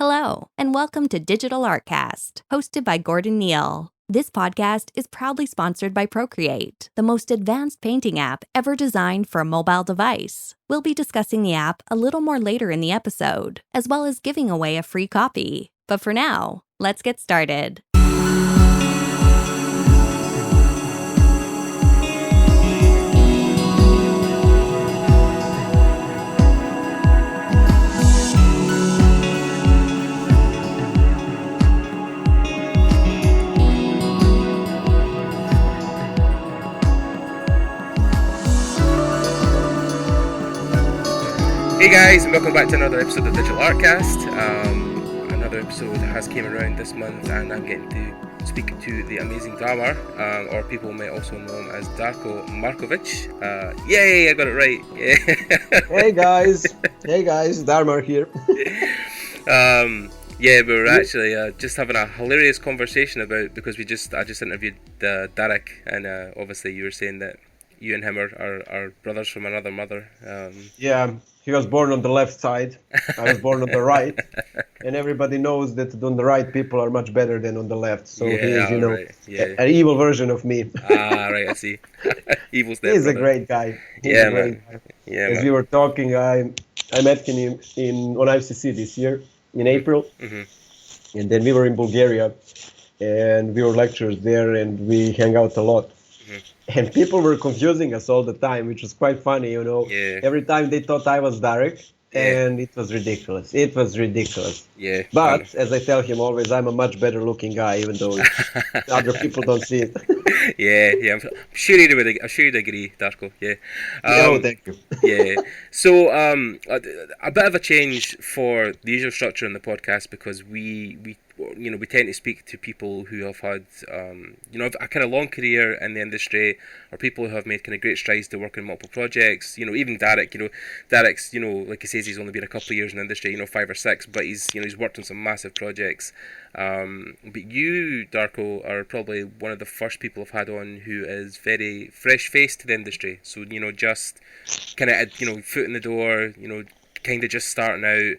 Hello, and welcome to Digital Artcast, hosted by Gordon Neill. This podcast is proudly sponsored by Procreate, the most advanced painting app ever designed for a mobile device. We'll be discussing the app a little more later in the episode, as well as giving away a free copy. But for now, let's get started. Hey guys, and welcome back to another episode of Digital Artcast. Another episode has came around this month, and I'm getting to speak to the amazing Darmar, or people may also know him as Darko Markovic. Yay, I got it right. Yeah. Hey guys, Darmar here. Yeah, we were actually just having a hilarious conversation because I just interviewed Darek, and obviously you were saying that you and him are brothers from another mother. Yeah, he was born on the left side. I was born on the right, and everybody knows that on the right people are much better than on the left. So he is, right. an evil version of me. Right, I see. Evil step. He's a great guy. Man. As we were talking, I met him on ICC this year in April, and then we were in Bulgaria, and we were lecturers there, and we hang out a lot. And people were confusing us all the time, which was quite funny, Yeah. Every time they thought I was Darek, and it was ridiculous. Yeah. But, as I tell him always, I'm a much better looking guy, even though other people don't see it. Yeah. I'm sure you'd agree, Darko. Yeah. Thank you. Yeah. So, a bit of a change for the usual structure in the podcast, because we tend to speak to people who have had, a kind of long career in the industry, or people who have made kind of great strides to work on multiple projects. Even Darek, Darek's, like he says, he's only been a couple of years in the industry, 5 or 6, but he's worked on some massive projects. But you, Darko, are probably one of the first people I've had on who is very fresh-faced to the industry. So, just kind of, foot in the door, kind of just starting out.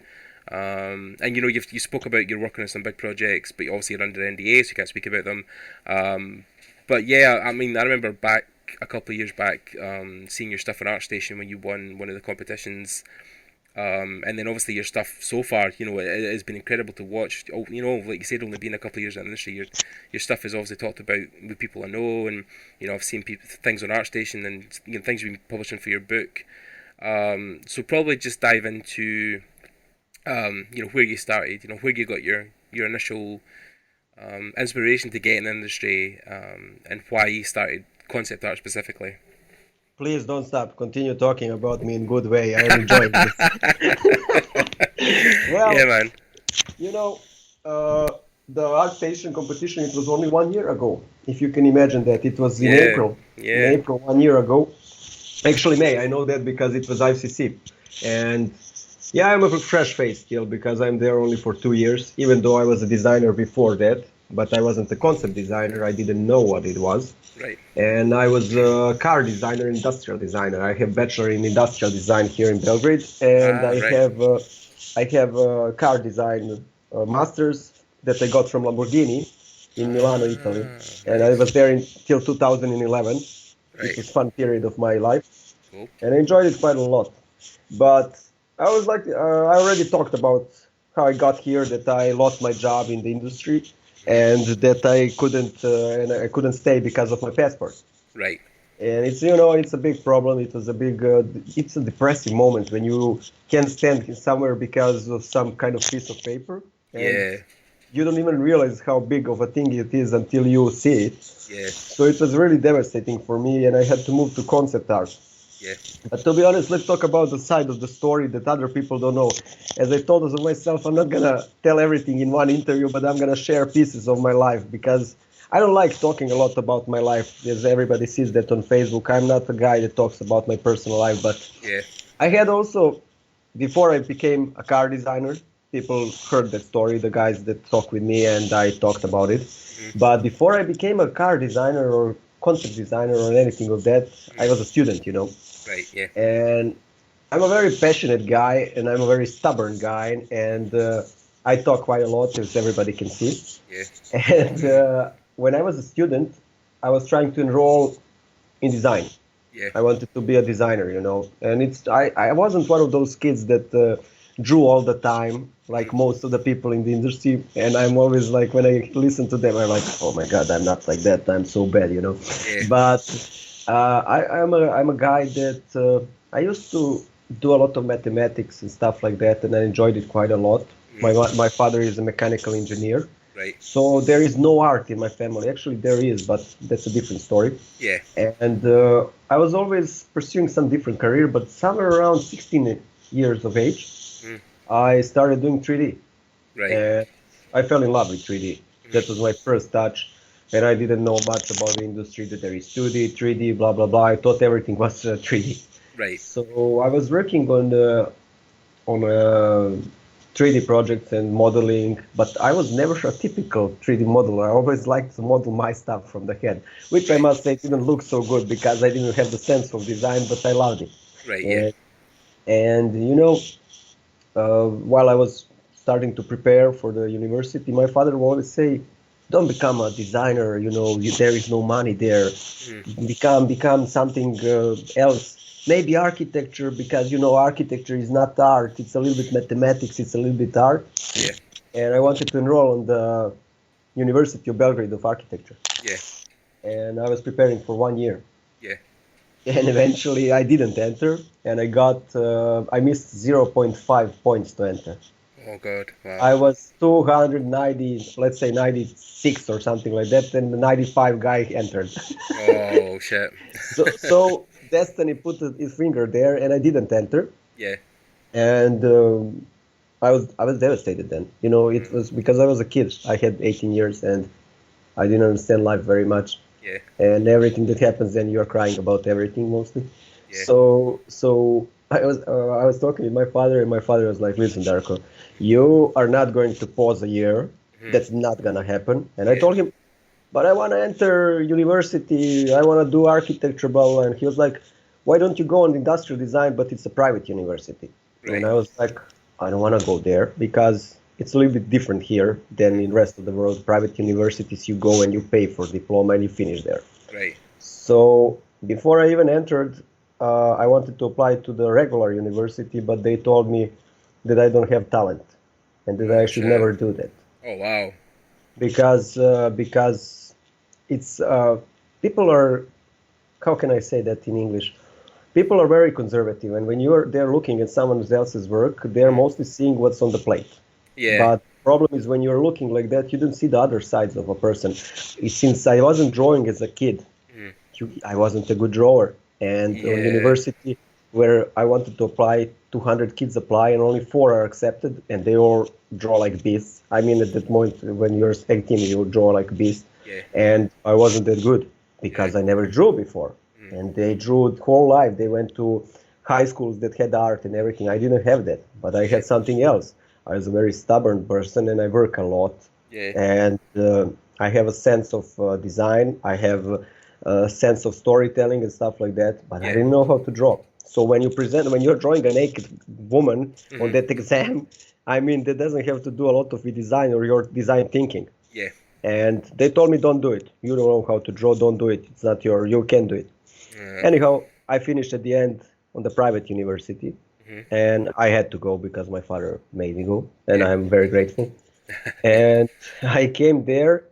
And you spoke about you're working on some big projects, but obviously you're under NDA, so you can't speak about them. But yeah, I remember back a couple of years back, seeing your stuff on Artstation when you won one of the competitions. And then obviously your stuff so far, it has been incredible to watch. Like you said, only being a couple of years in the industry, your stuff is obviously talked about with people I know, and I've seen things on Artstation and things you've been publishing for your book. So probably just dive into where you started, where you got your initial inspiration to get in the industry, and why you started concept art specifically. Please don't stop. Continue talking about me in good way. I am enjoying this. Well, yeah, man. The Artstation competition, it was only 1 year ago. If you can imagine that. It was in April. Yeah. In April 1 year ago. Actually, May. I know that because it was ICC. And yeah, I'm a fresh face still because I'm there only for 2 years, even though I was a designer before that. But I wasn't a concept designer. I didn't know what it was. Right. And I was a car designer, industrial designer. I have bachelor in industrial design here in Belgrade, and I have a car design masters that I got from Lamborghini in Milano, Italy. And I was there until 2011. Right. It was a fun period of my life, Cool. and I enjoyed it quite a lot. But I was like, I already talked about how I got here, that I lost my job in the industry, and that I couldn't stay because of my passport. Right. And it's a big problem. It was it's a depressing moment when you can't stand somewhere because of some kind of piece of paper. And you don't even realize how big of a thing it is until you see it. Yeah. So it was really devastating for me, and I had to move to concept art. Yeah. But to be honest, let's talk about the side of the story that other people don't know. As I told myself, I'm not going to tell everything in one interview, but I'm going to share pieces of my life, because I don't like talking a lot about my life, as everybody sees that on Facebook. I'm not a guy that talks about my personal life, but I had also, before I became a car designer, people heard that story, the guys that talk with me, and I talked about it. But before I became a car designer or concept designer or anything of that, I was a student, Right, yeah. And I'm a very passionate guy, and I'm a very stubborn guy, and I talk quite a lot, as everybody can see. Yeah. And when I was a student, I was trying to enroll in design. Yeah. I wanted to be a designer, and I wasn't one of those kids that drew all the time, like most of the people in the industry. And I'm always like, when I listen to them, I'm like, oh my God, I'm not like that. I'm so bad. Yeah. But I'm a guy that I used to do a lot of mathematics and stuff like that, and I enjoyed it quite a lot. My father is a mechanical engineer. Right. So there is no art in my family. Actually, there is, but that's a different story. Yeah. And I was always pursuing some different career, but somewhere around 16 years of age, I started doing 3D. Right. And I fell in love with 3D. That was my first touch. And I didn't know much about the industry, that there is 2D, 3D, blah, blah, blah. I thought everything was 3D. Right. So I was working on 3D projects and modeling, but I was never a typical 3D modeler. I always liked to model my stuff from the head, which I must say didn't look so good because I didn't have the sense of design, but I loved it. Right. Yeah. And while I was starting to prepare for the university, my father would always say, "Don't become a designer. There is no money there. Become something else. Maybe architecture, because architecture is not art. It's a little bit mathematics. It's a little bit art." Yeah. And I wanted to enroll on the University of Belgrade of Architecture. Yeah. And I was preparing for 1 year. Yeah. And eventually I didn't enter, and I missed 0.5 points to enter. Oh God. Wow. I was 290, let's say 96 or something like that, and the 95 guy entered. Oh shit. So Destiny put his finger there, and I didn't enter. Yeah. And I was devastated then. It was because I was a kid. I had 18 years, and I didn't understand life very much. Yeah. And everything that happens, then you're crying about everything mostly. Yeah. So I was talking with my father, and my father was like, "Listen, Darko, you are not going to pause a year. That's not gonna happen." And I told him, "But I want to enter university. I want to do architecture, blah, blah." And he was like, "Why don't you go on industrial design? But it's a private university." Right. And I was like, "I don't want to go there because it's a little bit different here than in the rest of the world. Private universities, you go and you pay for diploma and you finish there." Right. So before I even entered, I wanted to apply to the regular university, but they told me that I don't have talent and that I should never do that. Oh wow. Because it's people are, how can I say that in English? People are very conservative, and when they're looking at someone else's work, they're mostly seeing what's on the plate. Yeah. But the problem is when you're looking like that, you don't see the other sides of a person. Since I wasn't drawing as a kid, I wasn't a good drawer. And in university, where I wanted to apply, 200 kids apply, and only 4 are accepted, and they all draw like beasts. I mean, at that point, when you're 18, you draw like beasts. Yeah. And I wasn't that good because I never drew before. And they drew whole life. They went to high schools that had art and everything. I didn't have that, but I had something else. I was a very stubborn person, and I work a lot. Yeah. And I have a sense of design. I have a sense of storytelling and stuff like that, but I didn't know how to draw. So when you're drawing a naked woman on that exam, I mean, that doesn't have to do a lot of with design or your design thinking. Yeah. And they told me, "Don't do it. You don't know how to draw. Don't do it. It's not you can't do it." Anyhow, I finished at the end on the private university, and I had to go because my father made me go, and I'm very grateful. And I came there,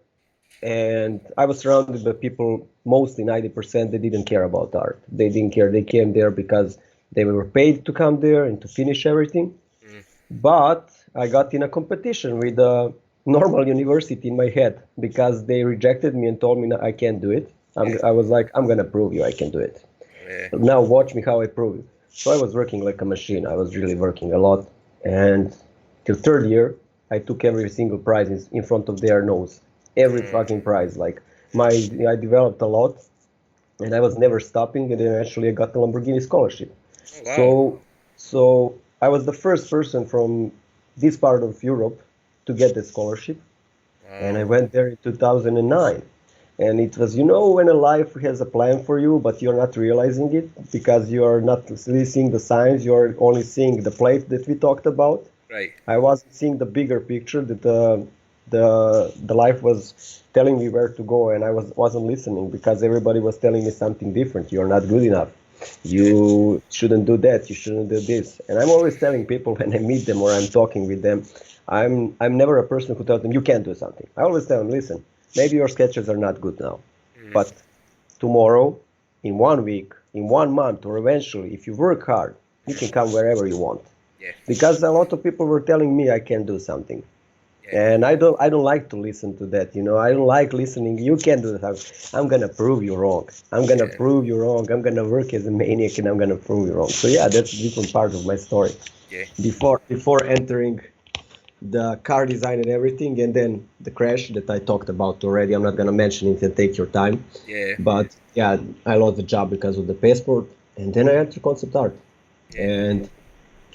and I was surrounded by people, mostly 90%, that didn't care about art. They didn't care. They came there because they were paid to come there and to finish everything. But I got in a competition with a normal university in my head because they rejected me and told me I can't do it. I was like, "I'm going to prove you I can do it. Now watch me how I prove it." So I was working like a machine. I was really working a lot. And till third year, I took every single prize in front of their nose. Every fucking prize. Like I developed a lot, and I was never stopping. And then eventually I got the Lamborghini scholarship. Oh, wow. So I was the first person from this part of Europe to get the scholarship. Wow. And I went there in 2009. And it was, when a life has a plan for you, but you're not realizing it because you're not really seeing the signs. You're only seeing the plate that we talked about. Right. I wasn't seeing the bigger picture that the life was telling me where to go, and I wasn't listening because everybody was telling me something different. You're not good enough. Yeah. You shouldn't do that. You shouldn't do this. And I'm always telling people when I meet them or I'm talking with them, I'm never a person who tells them you can't do something. I always tell them, listen, maybe your sketches are not good now, but tomorrow, in 1 week, in 1 month, or eventually, if you work hard, you can come wherever you want. Yeah. Because a lot of people were telling me I can't do something. Yeah. And I don't like to listen to that, you know. I don't like listening. You can't do that. I'm gonna prove you wrong. I'm gonna Yeah. prove you wrong. I'm gonna work as a maniac, and I'm gonna prove you wrong. So yeah, that's a different part of my story. Yeah. Before entering the car design and everything, and then the crash that I talked about already. I'm not gonna mention it and take your time. Yeah. But yeah, I lost the job because of the passport, and then I entered concept art, Yeah. and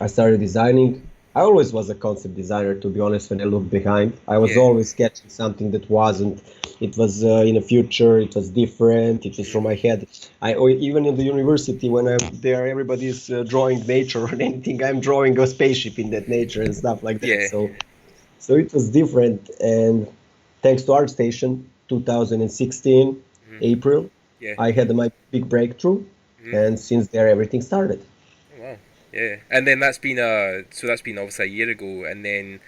I started designing. I always was a concept designer, to be honest. When I look behind, I was Yeah. always sketching something that wasn't. It was in the future. It was different. It was from my head. Even in the university when I'm there, everybody's drawing nature or anything. I'm drawing a spaceship in that nature and stuff like that. Yeah. So it was different. And thanks to Artstation, 2016 April, Yeah. I had my big breakthrough, and since there everything started. Oh, wow. Yeah. And then that's been obviously a year ago, and then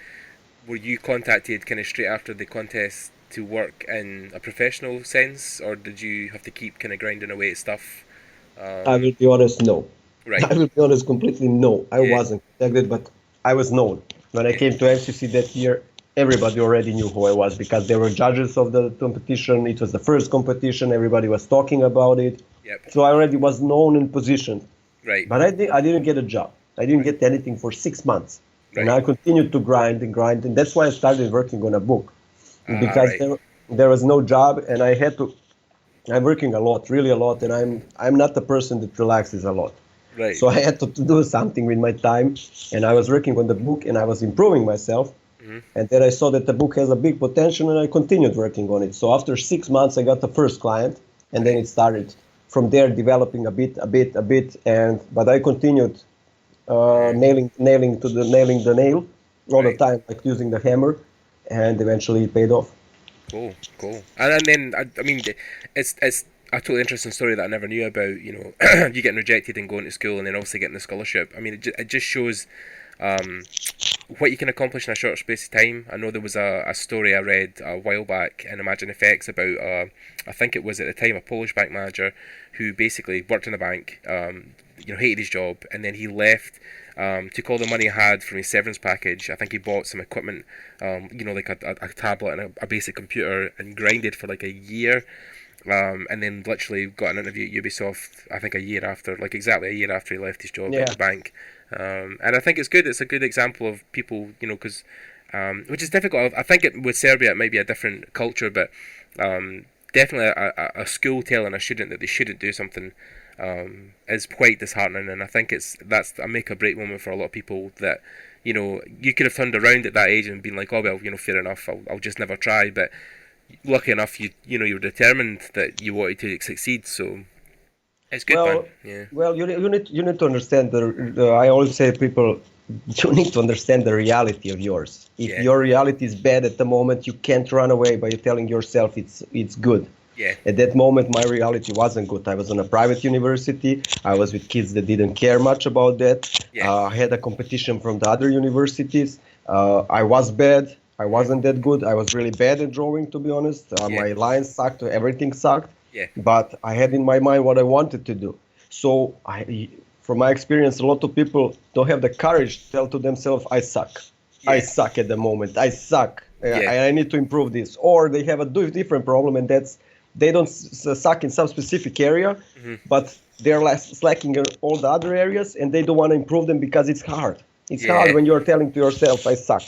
were you contacted kind of straight after the contest to work in a professional sense, or did you have to keep kind of grinding away at stuff? I will be honest, no. Right. I will be honest, completely no. I Yeah. wasn't contacted, but I was known. When I Yeah. came to MCC that year, everybody already knew who I was because there were judges of the competition. It was the first competition. Everybody was talking about it. Yep. So I already was known and positioned. Right. But I didn't get a job. I didn't get anything for 6 months. And Right. I continued to grind and grind. And that's why I started working on a book. Because Right. there was no job, and I had to. I'm working a lot, really a lot, and I'm not the person that relaxes a lot. Right. So I had to do something with my time, and I was working on the book, and I was improving myself. And then I saw that the book has a big potential, and I continued working on it. So after 6 months, I got the first client, and then it started from there, developing a bit, but I continued nailing the nail all the Right. time, like using the hammer, and eventually it paid off. Cool. And then I mean, it's a totally interesting story that I never knew about. You know, you getting rejected and going to school, and then also getting the scholarship. I mean, it just shows what you can accomplish in a short space of time. I know there was a story I read a while back in Imagine Effects about I think it was at the time a Polish bank manager who basically worked in a bank, hated his job, and then he left. Took all the money he had from his severance package. I think he bought some equipment, like a tablet and a basic computer, and grinded for like a year. And then literally got an interview at Ubisoft, I think exactly a year after he left his job at the bank. And I think it's good. It's a good example of people, because which is difficult. I think with Serbia it might be a different culture, but definitely a school telling a student that they shouldn't do something is quite disheartening, and I think that's a make or break moment for a lot of people that, you could have turned around at that age and been like, oh well, fair enough, I'll just never try, but lucky enough you were determined that you wanted to succeed, so it's good, man. Yeah. Well, you need to understand I always say people, you need to understand the reality of yours. If your reality is bad at the moment, you can't run away by telling yourself it's good. Yeah. At that moment, my reality wasn't good. I was in a private university. I was with kids that didn't care much about that. Yeah. I had a competition from the other universities. I was bad. I wasn't that good. I was really bad at drawing, to be honest. My lines sucked. Everything sucked. Yeah. But I had in my mind what I wanted to do. So from my experience, a lot of people don't have the courage to tell to themselves, I suck. Yeah. I suck at the moment. I suck. Yeah. I need to improve this. Or they have a different problem, and that's they don't suck in some specific area, but they're slacking in all the other areas, and they don't want to improve them because it's hard. It's hard when you're telling to yourself, I suck,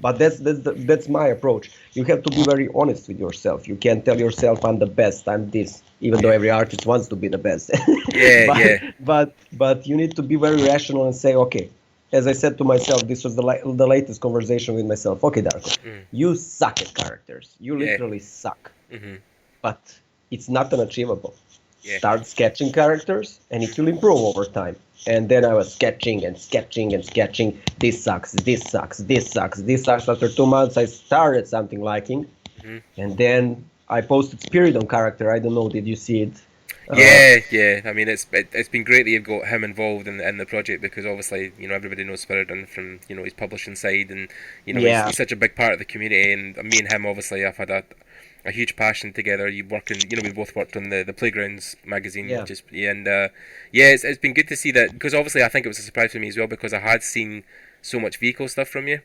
But that's my approach. You have to be very honest with yourself. You can't tell yourself, I'm the best, I'm this, even though every artist wants to be the best. But you need to be very rational and say, okay, as I said to myself, this was the latest conversation with myself. Okay, Darko, you suck at characters. You literally suck. But it's not unachievable. start sketching characters, and it will improve over time. And then I was sketching and sketching and sketching. This sucks, this sucks, this sucks, this sucks. After 2 months, I started something liking. And then I posted Spiridon character. I don't know, did you see it? Yeah. I mean, it's been great that you've got him involved in the project, because obviously, you know, everybody knows Spiridon from, you know, his publishing side, and you know, he's such a big part of the community. And me and him, obviously, I've had a huge passion together. We both worked on the Playgrounds magazine, it's been good to see that, because obviously I think it was a surprise for me as well, because I had seen so much vehicle stuff from you.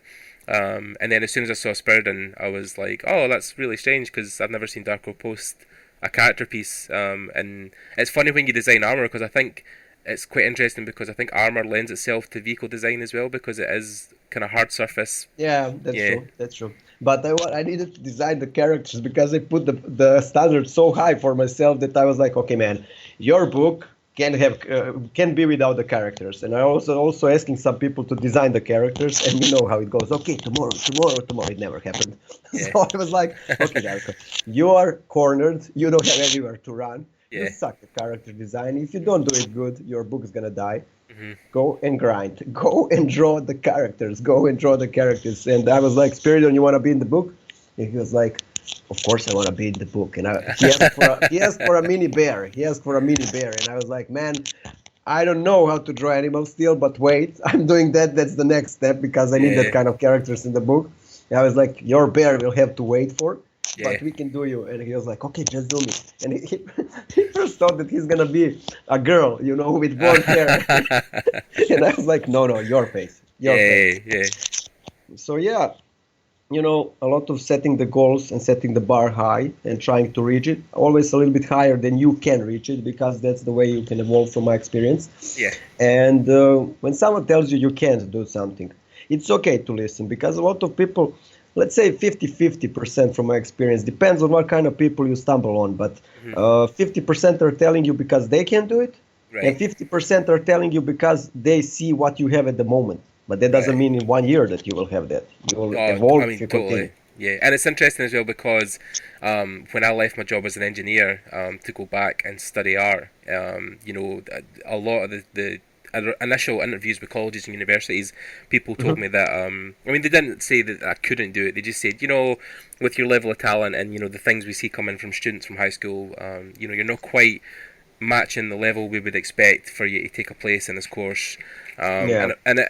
And then as soon as I saw Spiridon, I was like, oh, that's really strange, because I've never seen Darko post a character piece. And it's funny when you design armor, because I think it's quite interesting, because I think armor lends itself to vehicle design as well, because it is kind of hard surface. Yeah, that's true. But I needed to design the characters, because I put the standard so high for myself that I was like, okay, man, your book can be without the characters. And I also asking some people to design the characters, and you know how it goes. Okay, tomorrow. It never happened. So I was like, okay, Darko, you are cornered. You don't have anywhere to run. You suck at character design. If you don't do it good, your book is gonna die. Go and grind. Go and draw the characters. And I was like, Spiridon, you want to be in the book? And he was like, of course I want to be in the book. And he asked for a mini bear. And I was like, man, I don't know how to draw animals still, but wait, I'm doing that. That's the next step, because I need that kind of characters in the book. And I was like, your bear will have to wait for. But we can do you. And he was like, okay, just do me. And he first thought that he's going to be a girl, you know, with blonde hair. And I was like, no, your face. So, you know, a lot of setting the goals and setting the bar high and trying to reach it. Always a little bit higher than you can reach it, because that's the way you can evolve, from my experience. And when someone tells you can't do something, it's okay to listen, because a lot of people, let's say 50% from my experience, depends on what kind of people you stumble on, but 50% are telling you because they can do it, and 50% are telling you because they see what you have at the moment. But that doesn't mean in 1 year that you will have that. You will evolve if you continue. Yeah, and it's interesting as well, because when I left my job as an engineer to go back and study art, you know, a lot of the initial interviews with colleges and universities, people told me that, I mean, they didn't say that I couldn't do it, they just said, you know, with your level of talent and, you know, the things we see coming from students from high school, you know, you're not quite matching the level we would expect for you to take a place in this course. And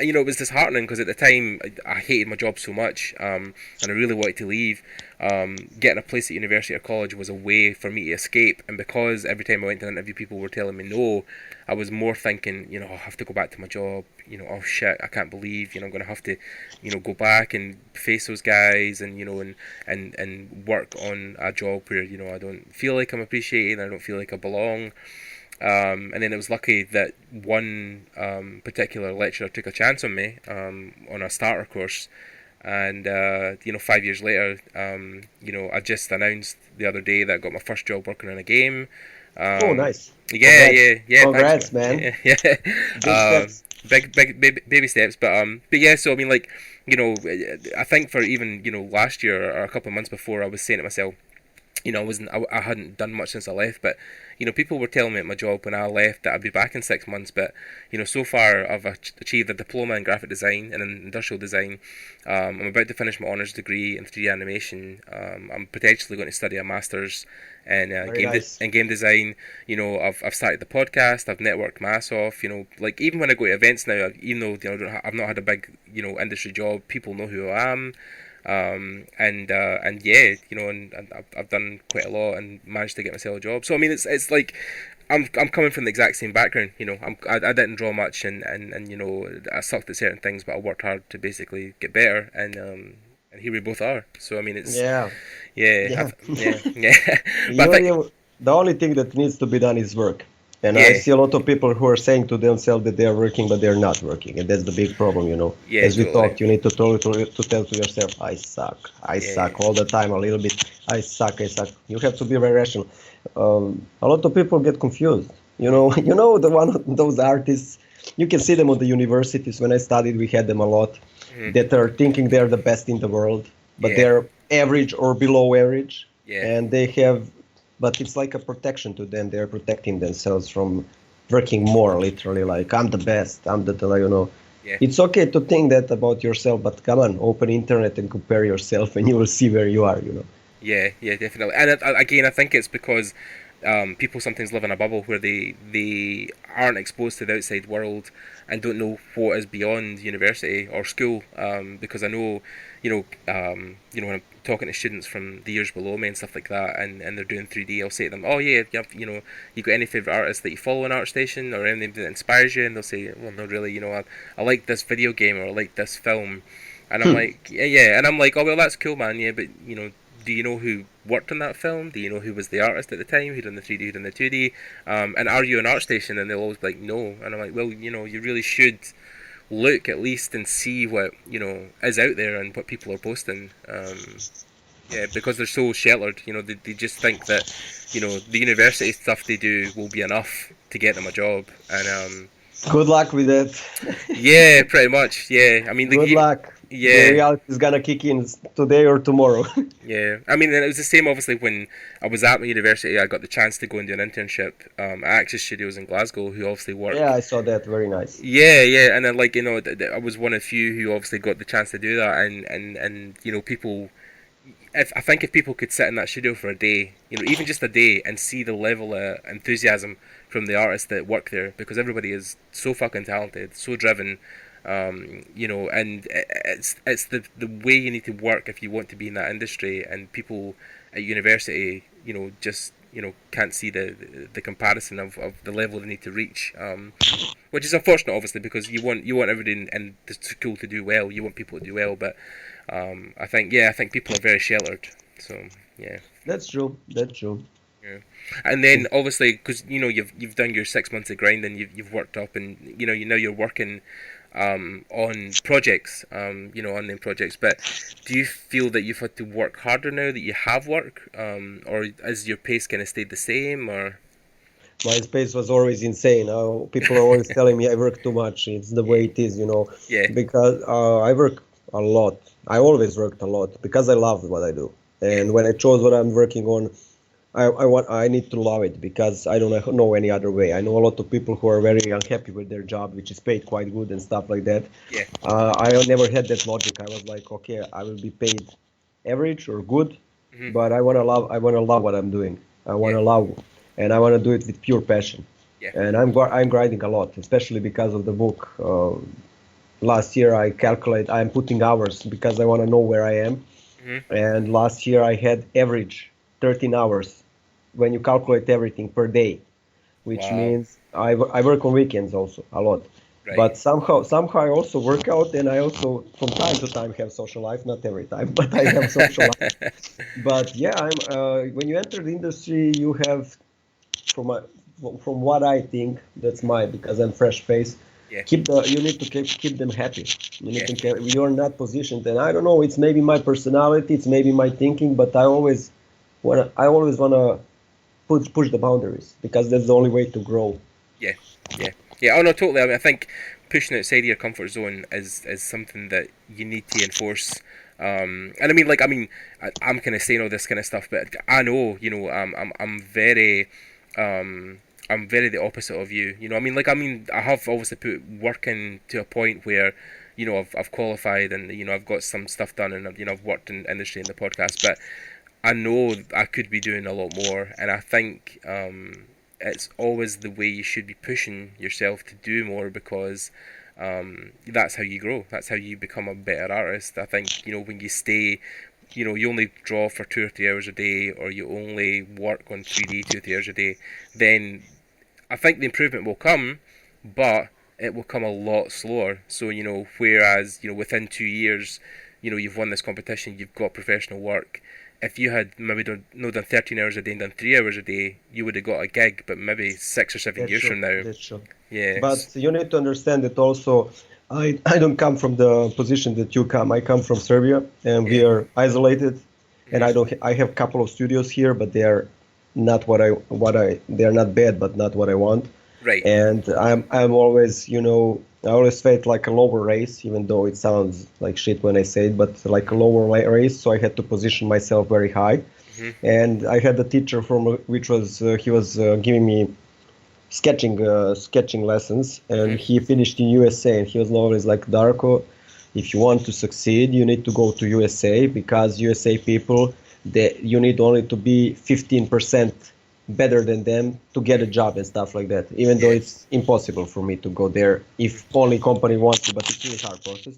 you know, it was disheartening, because at the time I hated my job so much, and I really wanted to leave. Getting a place at university or college was a way for me to escape, and because every time I went to an interview people were telling me no, I was more thinking, you know, I have to go back to my job, you know, oh shit, I can't believe, you know, I'm going to have to, you know, go back and face those guys, and, you know, and work on a job where, you know, I don't feel like I'm appreciated, I don't feel like I belong. And then it was lucky that one particular lecturer took a chance on me on a starter course, and you know, 5 years later, you know, I just announced the other day that I got my first job working on a game. Oh, nice! Yeah. Congrats, man! Big baby steps, but yeah. So I mean, like, you know, I think for even, you know, last year or a couple of months before, I was saying to myself, you know, I hadn't done much since I left, but, you know, people were telling me at my job when I left that I'd be back in 6 months, but, you know, so far I've achieved a diploma in graphic design and in industrial design. I'm about to finish my honours degree in 3D animation. I'm potentially going to study a master's in game design. You know, I've started the podcast, I've networked my ass off, you know, like, even when I go to events now, even though, you know, I've not had a big, you know, industry job, people know who I am. And yeah, you know, and I've done quite a lot and managed to get myself a job. So I mean, it's like I'm coming from the exact same background. You know, I didn't draw much, and you know, I sucked at certain things, but I worked hard to basically get better, and here we both are. So I mean, it's yeah. But the only thing that needs to be done is work. And I see a lot of people who are saying to themselves that they are working, but they're not working. And that's the big problem, you know. Yeah, as we talked, you need to tell to yourself, I suck. I suck all the time, a little bit. I suck. You have to be very rational. A lot of people get confused. You know, the one of those artists, you can see them at the universities. When I studied, we had them a lot, that are thinking they're the best in the world, but they're average or below average. Yeah. And they have but it's like a protection to them. They're protecting themselves from working more, literally, like I'm the best, I'm the, you know. Yeah. It's okay to think that about yourself, but come on, open internet and compare yourself and you will see where you are, you know. Yeah, yeah, definitely. And again, I think it's because people sometimes live in a bubble where they aren't exposed to the outside world and don't know what is beyond university or school. Because I know, when I'm talking to students from the years below me and stuff like that, and they're doing 3D, I'll say to them, "Oh yeah, you got any favorite artists that you follow on Artstation or anything that inspires you?" And they'll say, "Well, not really. I like this video game or I like this film." And I'm like, yeah, and I'm like, "Oh well, that's cool, man. Yeah, but do you know who worked on that film? Do you know who was the artist at the time? Who done the 3D, who done the 2D? And are you an Artstation?" And they'll always be like, "No." And I'm like, "Well, you really should look at least and see what is out there and what people are posting." Yeah, because they're so sheltered. They just think that the university stuff they do will be enough to get them a job. And good luck with that. yeah, pretty much. Yeah, I mean, good luck. Yeah, the reality is gonna kick in today or tomorrow. Yeah, I mean, it was the same obviously when I was at my university. I got the chance to go and do an internship at Access Studios in Glasgow, who obviously work. Yeah, I saw that. Very nice. Yeah, and then I was one of few who obviously got the chance to do that, and people. I think if people could sit in that studio for a day, even just a day, and see the level of enthusiasm from the artists that work there, because everybody is so fucking talented, so driven. And it's the way you need to work if you want to be in that industry, and people at university just can't see the comparison of the level they need to reach, which is unfortunate obviously, because you want everybody in the school to do well, you want people to do well, but I think people are very sheltered, so yeah. That's true. Yeah. And then obviously, because you've done your 6 months of grinding, you've worked up, and now you're working on projects, unnamed projects. But do you feel that you've had to work harder now that you have work, or has your pace kind of stayed the same, or? My pace was always insane. People are always telling me I work too much. It's the way it is, Yeah. Because I work a lot. I always worked a lot because I love what I do. And when I chose what I'm working on, I need to love it, because I don't know any other way. I know a lot of people who are very unhappy with their job, which is paid quite good and stuff like that. Yeah. I never had that logic. I was like, okay, I will be paid average or good, but I wanna love what I'm doing. I wanna love, and I wanna do it with pure passion. Yeah. And I'm grinding a lot, especially because of the book. Last year I'm putting hours because I wanna know where I am. And last year I had average 13 hours when you calculate everything per day, which means I work on weekends also a lot. Right. But somehow I also work out, and I also from time to time have social life. Not every time, but I have social life. But yeah, I'm when you enter the industry, you have, from what I think, that's because I'm fresh face. Yeah. You need to keep them happy. You need to you're not positioned, and I don't know. It's maybe my personality, it's maybe my thinking, but I always wanna push the boundaries, because that's the only way to grow. Yeah. Oh no, totally. I mean, I think pushing outside of your comfort zone is something that you need to enforce. And I'm kind of saying all this kind of stuff, but I know, I'm very the opposite of you. I have obviously put work in to a point where, I've qualified, and I've got some stuff done, and I've worked in industry in the podcast, but I know I could be doing a lot more, and I think it's always the way you should be pushing yourself to do more, because that's how you grow. That's how you become a better artist. I think, when you stay, you only draw for 2 or 3 hours a day, or you only work on 3D 2 or 3 hours a day, then I think the improvement will come, but it will come a lot slower. So, whereas, within 2 years, you've won this competition, you've got professional work. If you had maybe done 13 hours a day and done 3 hours a day, you would have got a gig, but maybe 6 or 7 years from now. That's true. Yeah. But you need to understand that also, I don't come from the position that you come. I come from Serbia, and we are isolated, and I have a couple of studios here, but they are not they are not bad, but not what I want. Right. And I'm always, I always felt like a lower race, even though it sounds like shit when I say it, but like a lower race. So I had to position myself very high. And I had a teacher which was he was giving me sketching lessons, and he finished in USA, and he was always like, Darko, if you want to succeed, you need to go to USA, because USA people, you need only to be 15% better than them to get a job and stuff like that, even though it's impossible for me to go there if only company wants to, but it's really hard process.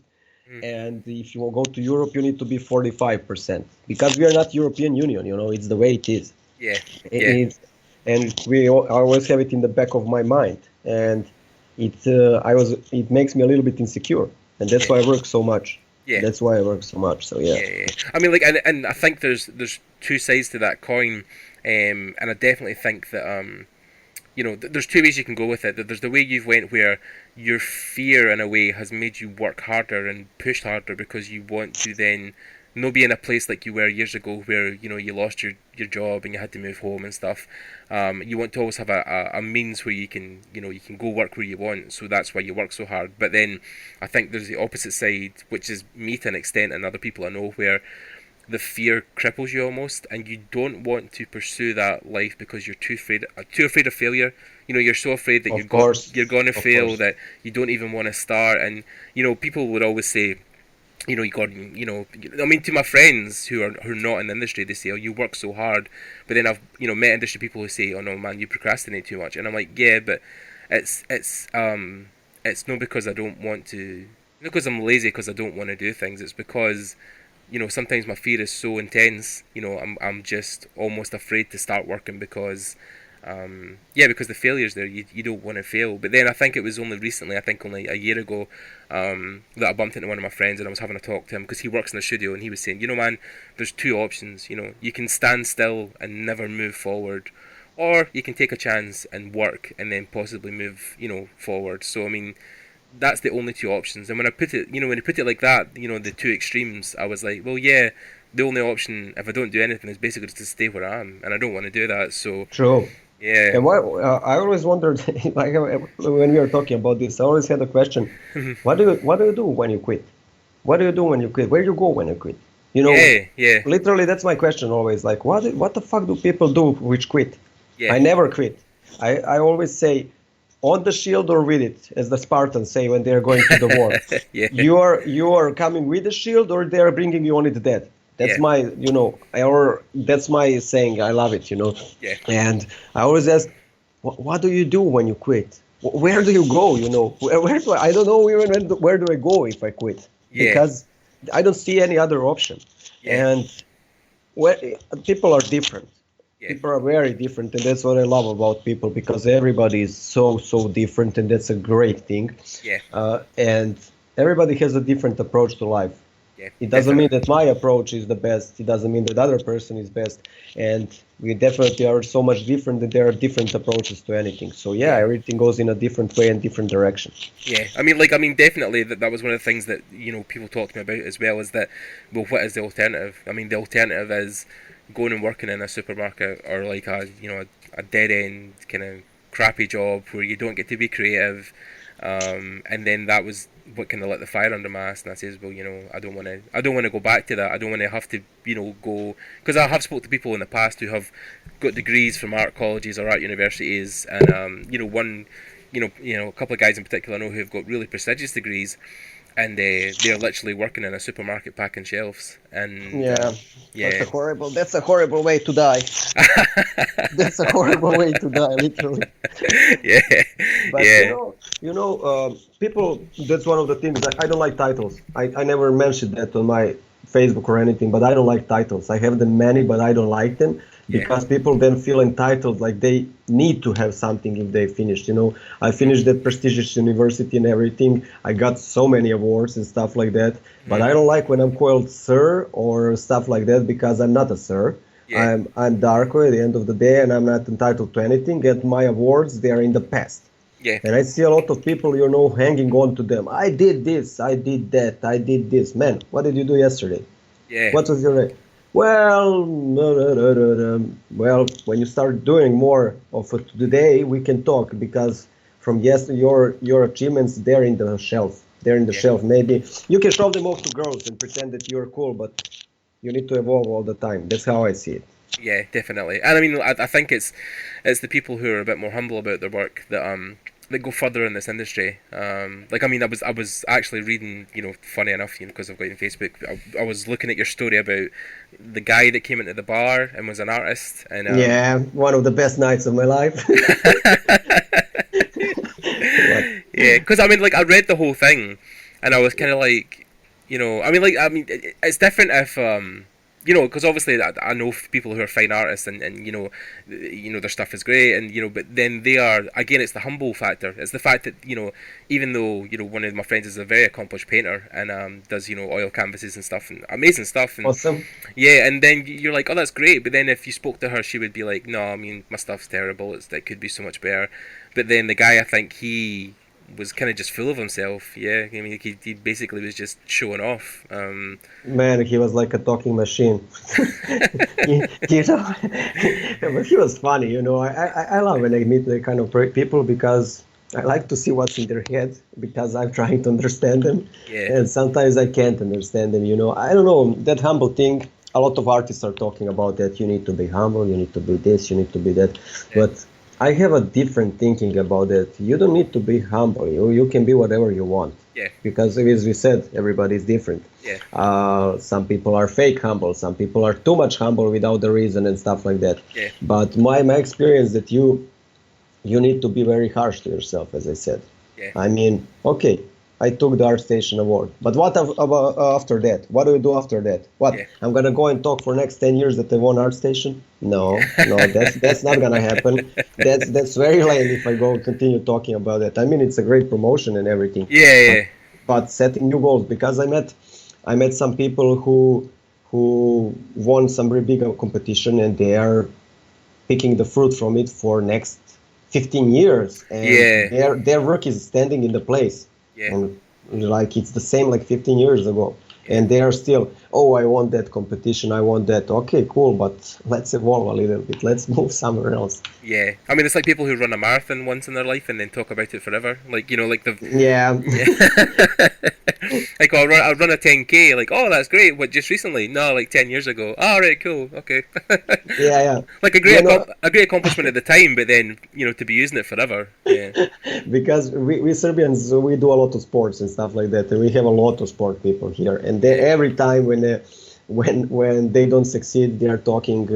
And if you go to Europe, you need to be 45%, because we are not European Union, it's the way it is. And I always have it in the back of my mind, and it makes me a little bit insecure, and that's why I work so much. That's why I work so much. So I mean, like, and I think there's two sides to that coin, and I definitely think that there's two ways you can go with it. There's the way you've went where your fear in a way has made you work harder and pushed harder because you want to then not be in a place like you were years ago where you lost your job and you had to move home and stuff. You want to always have a means where you can go work where you want, so that's why you work so hard. But then I think there's the opposite side, which is me to an extent and other people I know, where the fear cripples you almost, and you don't want to pursue that life because you're too afraid of failure. You're so afraid that you're going to fail that you don't even want to start. And people would always say, Gordon, I mean, to my friends who are not in the industry, they say, oh, you work so hard. But then I've met industry people who say, oh no man, you procrastinate too much. And I'm like, yeah, but it's not because I don't want to, not because I'm lazy, because I don't want to do things. It's because sometimes my fear is so intense. I'm just almost afraid to start working because because the failure's there. You don't want to fail. But then I think it was only recently, I think only a year ago, that I bumped into one of my friends and I was having a talk to him because he works in the studio, and he was saying, man, there's two options. You can stand still and never move forward, or you can take a chance and work and then possibly move forward. So I mean, that's the only two options. And when I put it like that, the two extremes, I was like, well, yeah, the only option if I don't do anything is basically just to stay where I am, and I don't want to do that. So true. Yeah. And I always wondered, like, when we were talking about this, I always had a question: what do you do when you quit? What do you do when you quit? Where do you go when you quit? Yeah. Literally, that's my question always. Like, what the fuck do people do which quit? Yeah. I never quit. I always say, on the shield or with it, as the Spartans say when they are going to the war. Yeah. You are coming with the shield, or they are bringing you on it dead. That's my, that's my saying. I love it, Yeah. And I always ask, what do you do when you quit? Where do you go? I don't know even where do I go if I quit? Yeah. Because I don't see any other option. Yeah. And people are different. Yeah. People are very different, and that's what I love about people, because everybody is so different, and that's a great thing. Yeah. And everybody has a different approach to life. Yeah, it doesn't mean that my approach is the best. It doesn't mean that the other person is best. And we definitely are so much different that there are different approaches to anything. So everything goes in a different way and different direction. Yeah, I mean, definitely that was one of the things that people talk to me about as well. Is that, well, what is the alternative? I mean, the alternative is going and working in a supermarket, or like a dead end kind of crappy job where you don't get to be creative. And then that was what kind of lit the fire under my ass, and I says, well, I don't want to go back to that. I don't want to have to, go, because I have spoke to people in the past who have got degrees from art colleges or art universities, and a couple of guys in particular I know who have got really prestigious degrees, and they're literally working in a supermarket packing shelves. And that's a horrible way to die. That's a horrible way to die, literally. But people, that's one of the things that I don't like titles. I never mentioned that on my Facebook or anything, but I don't like titles. I have them many, but I don't like them. Because people then feel entitled, like they need to have something if they finished. I finished that prestigious university and everything. I got so many awards and stuff like that. But I don't like when I'm called sir or stuff like that, because I'm not a sir. Yeah. I'm Darko at the end of the day, and I'm not entitled to anything. And my awards, they are in the past. Yeah. And I see a lot of people, hanging on to them. I did this, I did that, I did this. Man, what did you do yesterday? Yeah. What was your name? Well, when you start doing more of it today, we can talk, because from your achievements, they're in the shelf. They're in the shelf. Maybe you can show them off to girls and pretend that you're cool, but You need to evolve all the time. That's how I see it. Yeah, definitely. And I mean, I think it's the people who are a bit more humble about their work that go further in this industry. Like, I mean, I was actually reading, funny enough, because I've got you on Facebook. I was looking at your story about the guy that came into the bar and was an artist. And yeah, one of the best nights of my life. Yeah, because I mean, like, I read the whole thing, and I was kind of like, it's different if because obviously I know people who are fine artists and their stuff is great, and but then they are, again, it's the humble factor. It's the fact that even though one of my friends is a very accomplished painter and does oil canvases and stuff and amazing stuff, and awesome. Yeah, and then you're like, oh, that's great, but then if you spoke to her, she would be like, no, I mean, my stuff's terrible. It could be so much better. But then the guy, I think he was kind of just full of himself. Yeah, I mean, he basically was just showing off. Man, he was like a talking machine. But he was funny. I love when I meet the kind of people, because I like to see what's in their head, because I'm trying to understand them. Yeah. And sometimes I can't understand them. I don't know, that humble thing. A lot of artists are talking about that. You need to be humble. You need to be this. You need to be that. Yeah. But I have a different thinking about it. You don't need to be humble. You can be whatever you want. Yeah. Because as we said, everybody is different. Yeah. Some people are fake humble. Some people are too much humble without the reason and stuff like that. Yeah. But my experience that you need to be very harsh to yourself, as I said. Yeah. I mean, okay, I took the Artstation award, but what about after that? What do we do after that? What? Yeah. I'm gonna go and talk for next 10 years that I won Artstation? No, that's not gonna happen. That's very lame if I go continue talking about that. I mean, it's a great promotion and everything. Yeah. But setting new goals, because I met some people who won some very big competition, and they are picking the fruit from it for next 15 years, and their work is standing in the place. Yeah. And like it's the same like 15 years ago, and they are still, oh, I want that competition, I want that. Okay, cool, but let's evolve a little bit. Let's move somewhere else. Yeah. I mean, it's like people who run a marathon once in their life and then talk about it forever. Like, like the... Yeah. Like, I'll run a 10K, like, oh, that's great. What, just recently? No, like 10 years ago. Oh, right, cool, okay. Yeah. Like a great accomplishment at the time, but then, to be using it forever. Yeah. Because we Serbians, we do a lot of sports and stuff like that, and we have a lot of sport people here, and every time when they don't succeed, they are talking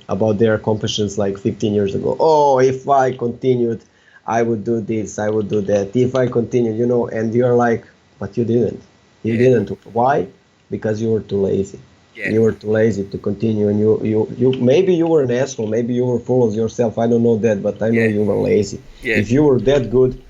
about their accomplishments like 15 years ago. Oh, if I continued, I would do this, I would do that. If I continued, and you're like, but you didn't. You didn't. Why? Because you were too lazy. Yeah. You were too lazy to continue, and you maybe you were an asshole, maybe you were full of yourself. I don't know that, but I know you were lazy. Yeah. If you were that good,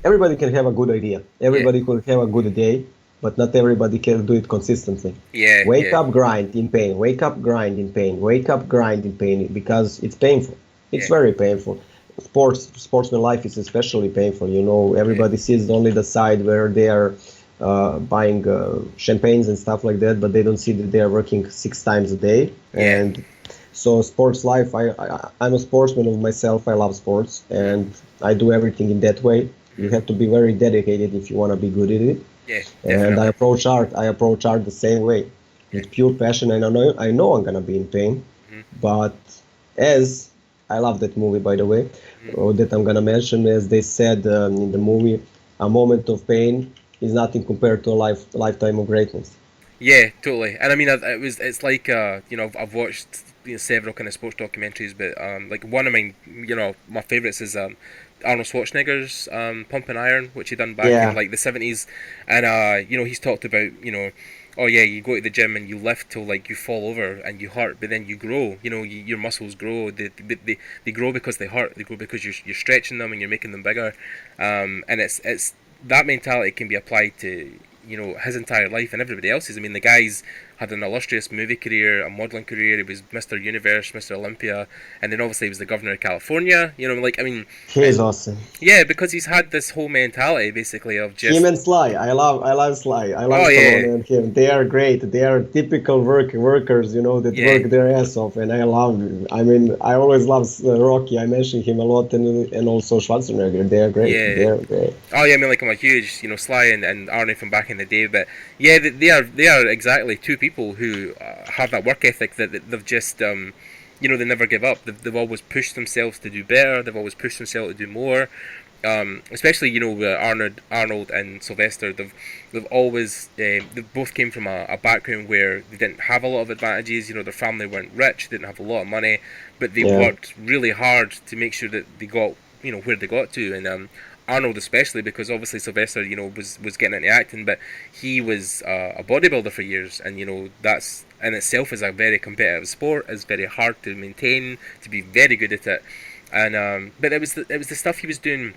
everybody can have a good idea. Everybody could have a good day, but not everybody can do it consistently. Yeah. Wake up, grind in pain. Wake up, grind in pain. Wake up, grind in pain, because it's painful. It's very painful. Sportsman life is especially painful. Everybody sees only the side where they are buying champagnes and stuff like that, but they don't see that they are working 6 times a day. And so sports life, I'm a sportsman of myself. I love sports, and I do everything in that way. You have to be very dedicated if you want to be good at it. Yeah, and I approach art the same way, with pure passion. And I know I'm gonna be in pain, but as I love that movie, by the way, that I'm gonna mention, as they said in the movie, a moment of pain is nothing compared to a lifetime of greatness. Yeah, totally. And I mean, it's like I've watched several kind of sports documentaries, but like one of my favorites is Arnold Schwarzenegger's Pumping Iron, which he done back in like the 70s, and he's talked about oh yeah, you go to the gym and you lift till like you fall over and you hurt, but then you grow. Your muscles grow. They grow because they hurt. They grow because you're stretching them and you're making them bigger. And it's that mentality can be applied to his entire life and everybody else's. I mean, the guy's had an illustrious movie career, a modelling career. He was Mr. Universe, Mr. Olympia, and then obviously he was the governor of California. He's awesome. Yeah, because he's had this whole mentality basically of just him and Sly. I love Sly. I love Stallone and him. They are great. They are typical workers, that work their ass off, and I love them. I mean, I always love Rocky. I mention him a lot, and also Schwarzenegger. They are great. Yeah. They are great. Oh yeah, I mean, like I'm a huge Sly and Arnie from back in in the day. But yeah, they are exactly two people who have that work ethic that they've just they never give up. They've always pushed themselves to do better. They've always pushed themselves to do more. Especially Arnold and Sylvester, they've always they both came from a background where they didn't have a lot of advantages. Their family weren't rich, didn't have a lot of money, but they worked really hard to make sure that they got where they got to. And Arnold especially, because obviously Sylvester was getting into acting, but he was a bodybuilder for years, and that's in itself is a very competitive sport. It's very hard to maintain, to be very good at it. And but it was the stuff he was doing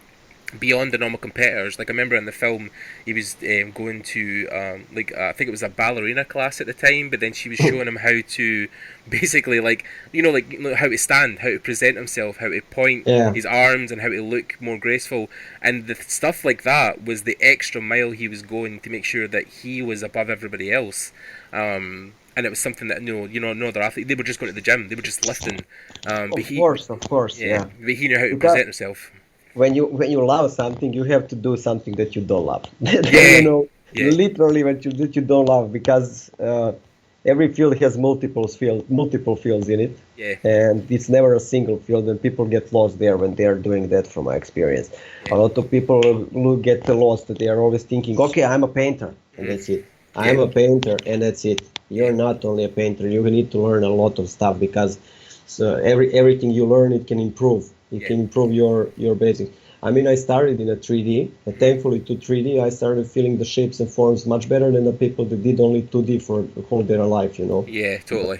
beyond the normal competitors. Like I remember in the film, he was going to I think it was a ballerina class at the time, but then she was showing him how to basically how to stand, how to present himself, how to point his arms, and how to look more graceful. And the stuff like that was the extra mile he was going to make sure that he was above everybody else. And it was something that no other athlete. They were just going to the gym. They were just lifting. Of course, yeah. But he knew how to present himself. When you love something, you have to do something that you don't love. Literally that you don't love, because every field has multiple fields in it, and it's never a single field, and people get lost there when they are doing that. From my experience, a lot of people will get lost. They are always thinking, okay, I'm a painter, and that's it. I'm a painter, and that's it. You're not only a painter. You need to learn a lot of stuff, because everything you learn, it can improve. It can improve your basic. I mean, I started in a 3D, and thankfully to 3D, I started feeling the shapes and forms much better than the people that did only 2D for whole their life, Yeah, totally.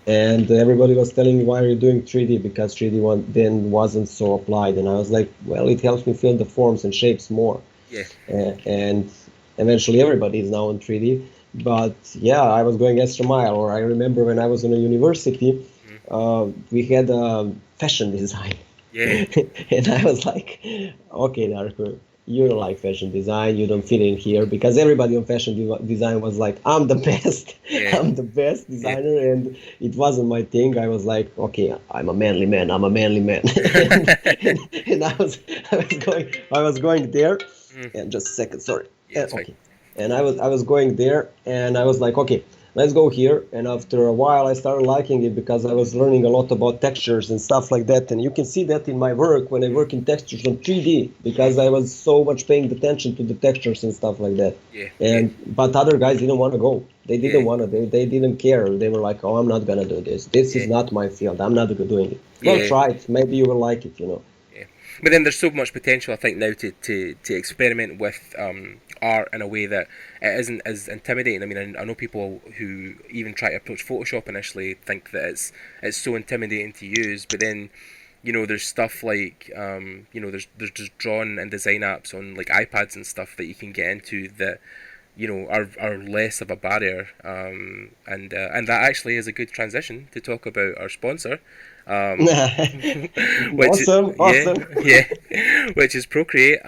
And everybody was telling me, why are you doing 3D? Because 3D then wasn't so applied. And I was like, well, it helps me feel the forms and shapes more. Yeah. And eventually everybody is now on 3D. But yeah, I was going extra mile. Or I remember when I was in a university, we had fashion design. Yeah. And I was like, okay, Darko, you don't like fashion design, you don't fit in here, because everybody on fashion design was like, I'm the best, I'm the best designer, and it wasn't my thing. I was like, okay, I'm a manly man, and I was going there, and just a second, sorry. Okay. And I was going there, and I was like, okay, let's go here. And after a while, I started liking it, because I was learning a lot about textures and stuff like that. And you can see that in my work when I work in textures on 3D, because I was so much paying attention to the textures and stuff like that. But other guys didn't want to go. They didn't want to. They didn't care. They were like, oh, I'm not gonna do this. This is not my field. I'm not doing it. Well, try it. Maybe you will like it. But then there's so much potential, I think, now to experiment with art in a way that it isn't as intimidating. I mean, I know people who even try to approach Photoshop initially think that it's so intimidating to use, but then there's stuff like there's just drawing and design apps on like iPads and stuff that you can get into that are less of a barrier, and that actually is a good transition to talk about our sponsor. Awesome. Which is Procreate.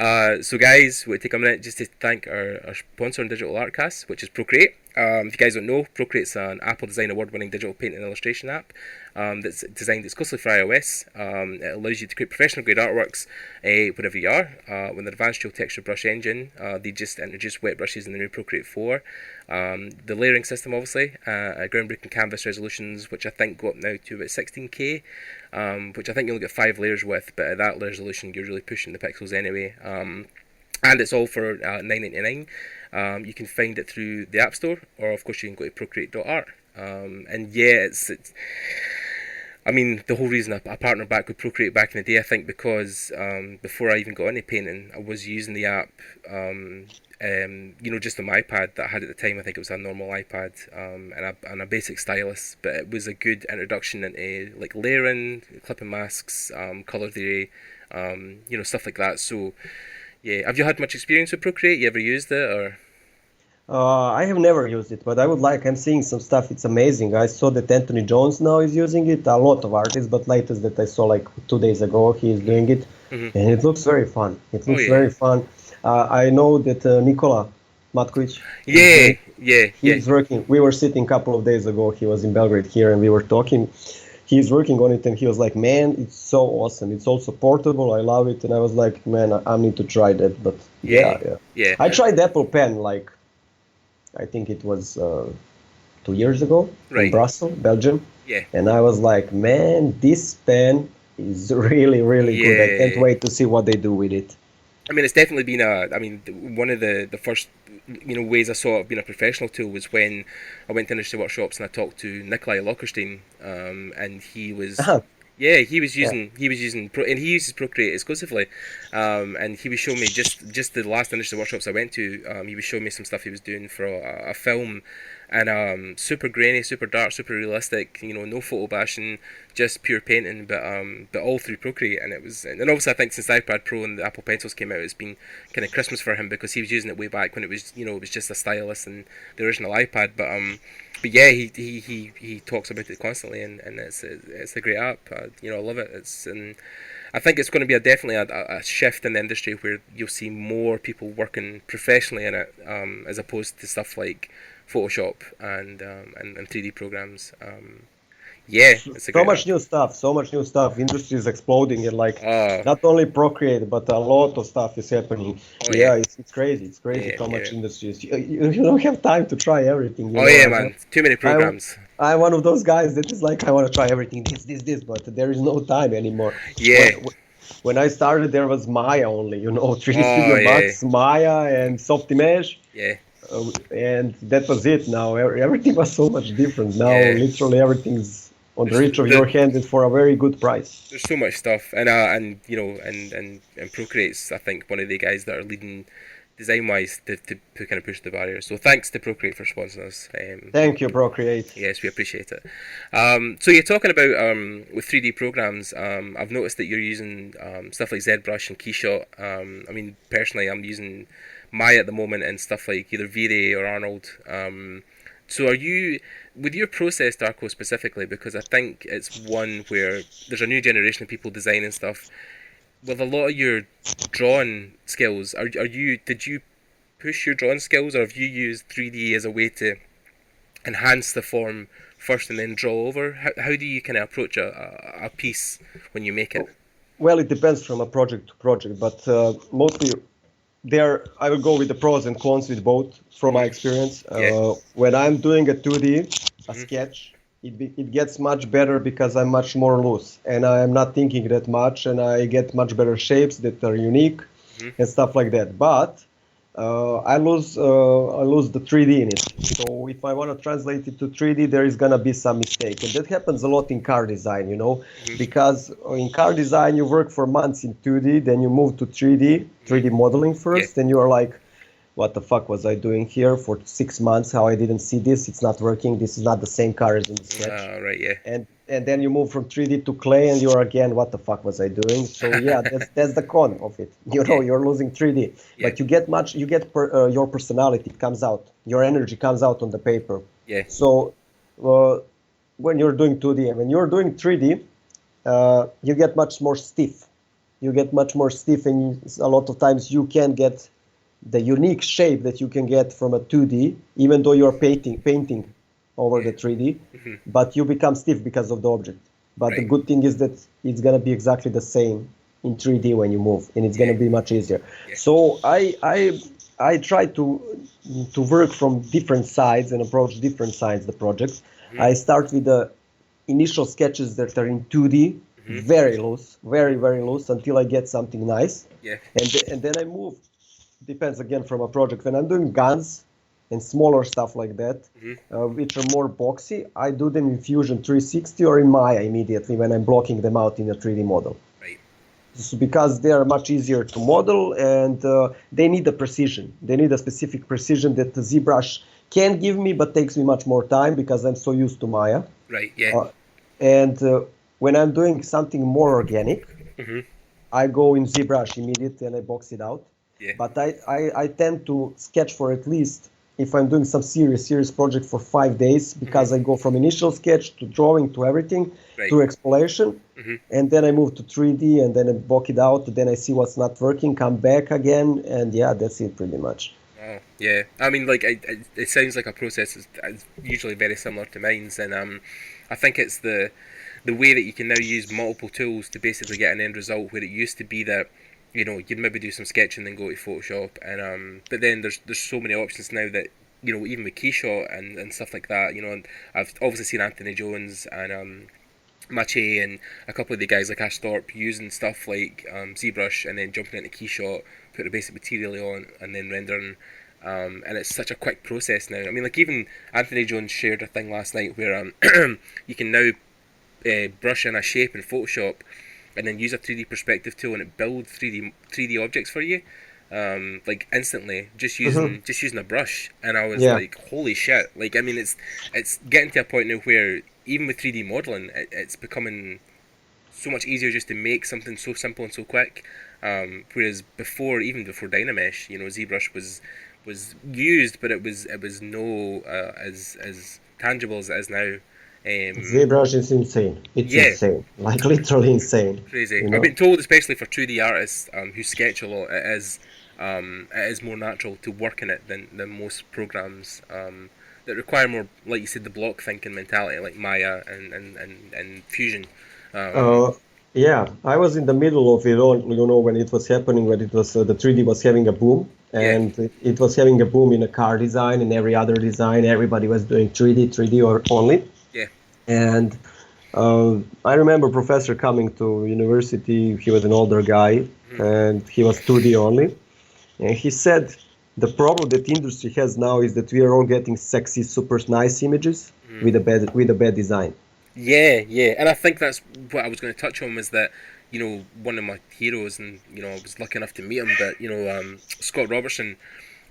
So guys, we'll take a minute just to thank our sponsor on Digital Artcast, which is Procreate. If you guys don't know, Procreate's an Apple Design Award-winning digital paint and illustration app that's designed exclusively for iOS. It allows you to create professional-grade artworks wherever you are. With an advanced dual texture brush engine, they just introduced wet brushes in the new Procreate 4. The layering system, obviously, groundbreaking canvas resolutions, which I think go up now to about 16K, which I think you only get 5 layers with, but at that resolution, you're really pushing the pixels anyway. And it's all for $9.99. You can find it through the App Store, or of course you can go to procreate.art. And yeah, I mean, the whole reason I partnered back with Procreate back in the day, I think, because before I even got into painting, I was using the app, just on my iPad that I had at the time. I think it was a normal iPad, and a basic stylus, but it was a good introduction into like layering, clipping masks, color theory, stuff like that. So yeah, have you had much experience with Procreate? You ever used it, or? I have never used it, but I would like. I'm seeing some stuff. It's amazing. I saw that Anthony Jones now is using it. A lot of artists, but latest that I saw like 2 days ago, he is doing it, and it looks very fun. Very fun. I know that Nikola Matkovic. He's working. We were sitting a couple of days ago. He was in Belgrade here, and we were talking. He's working on it, and he was like, "Man, it's so awesome. It's also portable. I love it." And I was like, "Man, I need to try that." But yeah. I tried Apple Pen like I think it was 2 years ago in Right. Brussels, Belgium. Yeah. And I was like, man, this pen is really, really good. I can't Yeah. wait to see what they do with it. I mean, it's definitely been one of the first, ways I saw it being a professional tool was when I went to industry workshops and I talked to Nikolai Lockerstein, and he was, yeah, Yeah. he was using and he uses Procreate exclusively, and he was showing me just the last industry workshops I went to. He was showing me some stuff he was doing for a film, and super grainy, super dark, super realistic. No photo bashing, just pure painting, but all through Procreate. And obviously I think since the iPad Pro and the Apple Pencils came out, it's been kind of Christmas for him because he was using it way back when it was it was just a stylus and the original iPad. But yeah, he talks about it constantly, and it's a great app. I love it. And I think it's going to be definitely a shift in the industry where you'll see more people working professionally in it, as opposed to stuff like Photoshop and 3D programs. Yeah, it's a So great much app. new stuff, so much new stuff. Industry is exploding, and like Oh, not only Procreate, but a lot of stuff is happening. oh Yeah, yeah, it's crazy. It's crazy yeah, how yeah. much industry is. You don't have time to try everything. Oh yeah, man. Too many I, programs. I'm one of those guys that is like, I want to try everything, this, but there is no time anymore. Yeah. When I started, there was Maya only, 3D Oh Studio yeah, Max, Maya, and Softimage, yeah, and that was it. Now everything was so much different. Now yeah. literally everything's on the There's reach of your hand and for a very good price. there's so much stuff, and and Procreate's I think one of the guys that are leading design wise to kind of push the barrier. So thanks to Procreate for sponsoring us. Thank you, Procreate. Yes, we appreciate it. So you're talking about with 3D programs. I've noticed that you're using stuff like ZBrush and Keyshot. I mean, personally, I'm using Maya at the moment and stuff like either V-Ray or Arnold. So are you, with your process, Darko, specifically, because I think it's one where there's a new generation of people designing stuff. With a lot of your drawing skills, did you push your drawing skills, or have you used 3D as a way to enhance the form first and then draw over? How do you kind of approach a piece when you make it? Well, it depends from a project to project, but mostly I will go with the pros and cons with both from my experience. Yeah. When I'm doing a 2D, a Mhm. sketch, it gets much better because I'm much more loose and I'm not thinking that much, and I get much better shapes that are unique Mhm. and stuff like that. But I lose the 3D in it. So if I want to translate it to 3D, there is gonna be some mistake, and that happens a lot in car design, Mhm. because in car design you work for months in 2D, then you move to 3D modeling first, and you are like, what the fuck was I doing here for 6 months? How I didn't see this? It's not working. This is not the same car as in the sketch. Right, yeah. And then you move from 3D to clay, and you're again, what the fuck was I doing? So yeah, that's the con of it. Yeah. You're losing 3D, Yeah. but you get your personality comes out, your energy comes out on the paper. Yeah. So when you're doing 2D and when you're doing 3D, you get much more stiff. You get much more stiff, and a lot of times you can get the unique shape that you can get from a 2D, even though you're painting over the 3D, Mhm. but you become stiff because of the object. But the Right. good thing is that it's gonna be exactly the same in 3D when you move, and it's gonna Yeah. be much easier. Yeah. So I try to work from different sides and approach different sides the project. Mhm. I start with the initial sketches that are in 2D, Mhm. very loose, very loose, until I get something nice, Yeah. and then I move. Depends again from a project. When I'm doing guns and smaller stuff like that, Mhm. which are more boxy, I do them in Fusion 360 or in Maya immediately when I'm blocking them out in a 3D model. Right. Because they are much easier to model, and they need a precision. They need a specific precision that the ZBrush can give me, but takes me much more time because I'm so used to Maya. Right. Yeah. And when I'm doing something more organic, Mhm. I go in ZBrush immediately and I box it out. Yeah. But I tend to sketch for at least, if I'm doing some serious project, for 5 days, because I go from initial sketch to drawing to everything, Right. to exploration, Mhm. and then I move to 3D, and then I block it out, then I see what's not working, come back again, and yeah, that's it pretty much. Oh, yeah. I mean, like, it sounds like a process is usually very similar to mine's, and I think it's the way that you can now use multiple tools to basically get an end result, where it used to be that you'd maybe do some sketching and then go to Photoshop, and but then there's so many options now that even with Keyshot and stuff like that, and I've obviously seen Anthony Jones and Mache and a couple of the guys like Ash Thorpe using stuff like ZBrush and then jumping into Keyshot, put the basic material on, and then rendering. And it's such a quick process now. I mean, like even Anthony Jones shared a thing last night where you can now brush in a shape in Photoshop and then use a 3D perspective tool and it builds 3D objects for you, like instantly, just using a brush. And I was like, holy shit! Like, I mean, it's getting to a point now where even with 3D modeling, it's becoming so much easier just to make something so simple and so quick. Whereas even before Dynamesh, ZBrush was used, but it was no as tangible as it is now. ZBrush is insane. It's insane, like literally insane. Crazy. I've been told, especially for 2D artists who sketch a lot, it is more natural to work in it than most programs that require more, like you said, the block thinking mentality, like Maya and Fusion. Yeah, I was in the middle of it all, when it was happening, when it was the 3D was having a boom, and it was having a boom in a car design and every other design. Everybody was doing 3D or only. Yeah. And I remember professor coming to university. He was an older guy, and he was 2D only. And he said the problem that industry has now is that we are all getting sexy, super nice images with a bad design. Yeah, and I think that's what I was going to touch on, was that, one of my heroes, and, I was lucky enough to meet him, but, Scott Robertson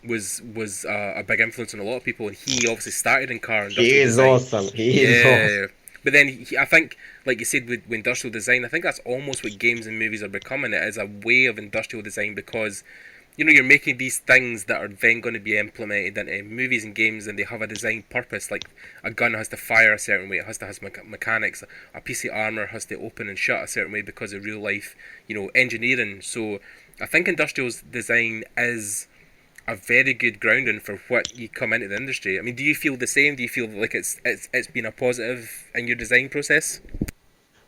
was a big influence on a lot of people, and he obviously started in car industrial design. Awesome. He is awesome. But then I think, like you said, with industrial design, I think that's almost what games and movies are becoming. It is a way of industrial design because, you're making these things that are then going to be implemented into movies and games, and they have a design purpose. Like a gun has to fire a certain way, it has to have mechanics. A piece of armor has to open and shut a certain way because of real life, engineering. So I think industrial design is a very good grounding for what you come into the industry. I mean, do you feel the same? Do you feel like it's been a positive in your design process?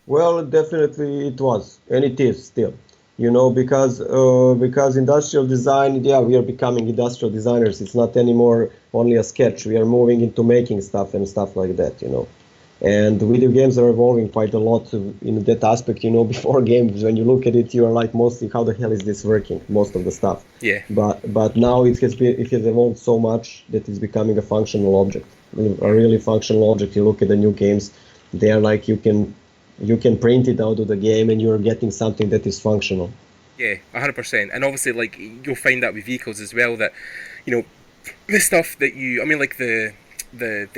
Well, definitely it was, and it is still. Because industrial design, we are becoming industrial designers. It's not anymore only a sketch. We are moving into making stuff and stuff like that, And video games are evolving quite a lot in that aspect, Before games, when you look at it, you are like, mostly, how the hell is this working? Most of the stuff. Yeah. But now it has evolved so much that it's becoming a functional object, a really functional object. You look at the new games, they are like you can print it out of the game and you're getting something that is functional. Yeah, 100%. And obviously, like, you'll find that with vehicles as well, that, the stuff that like the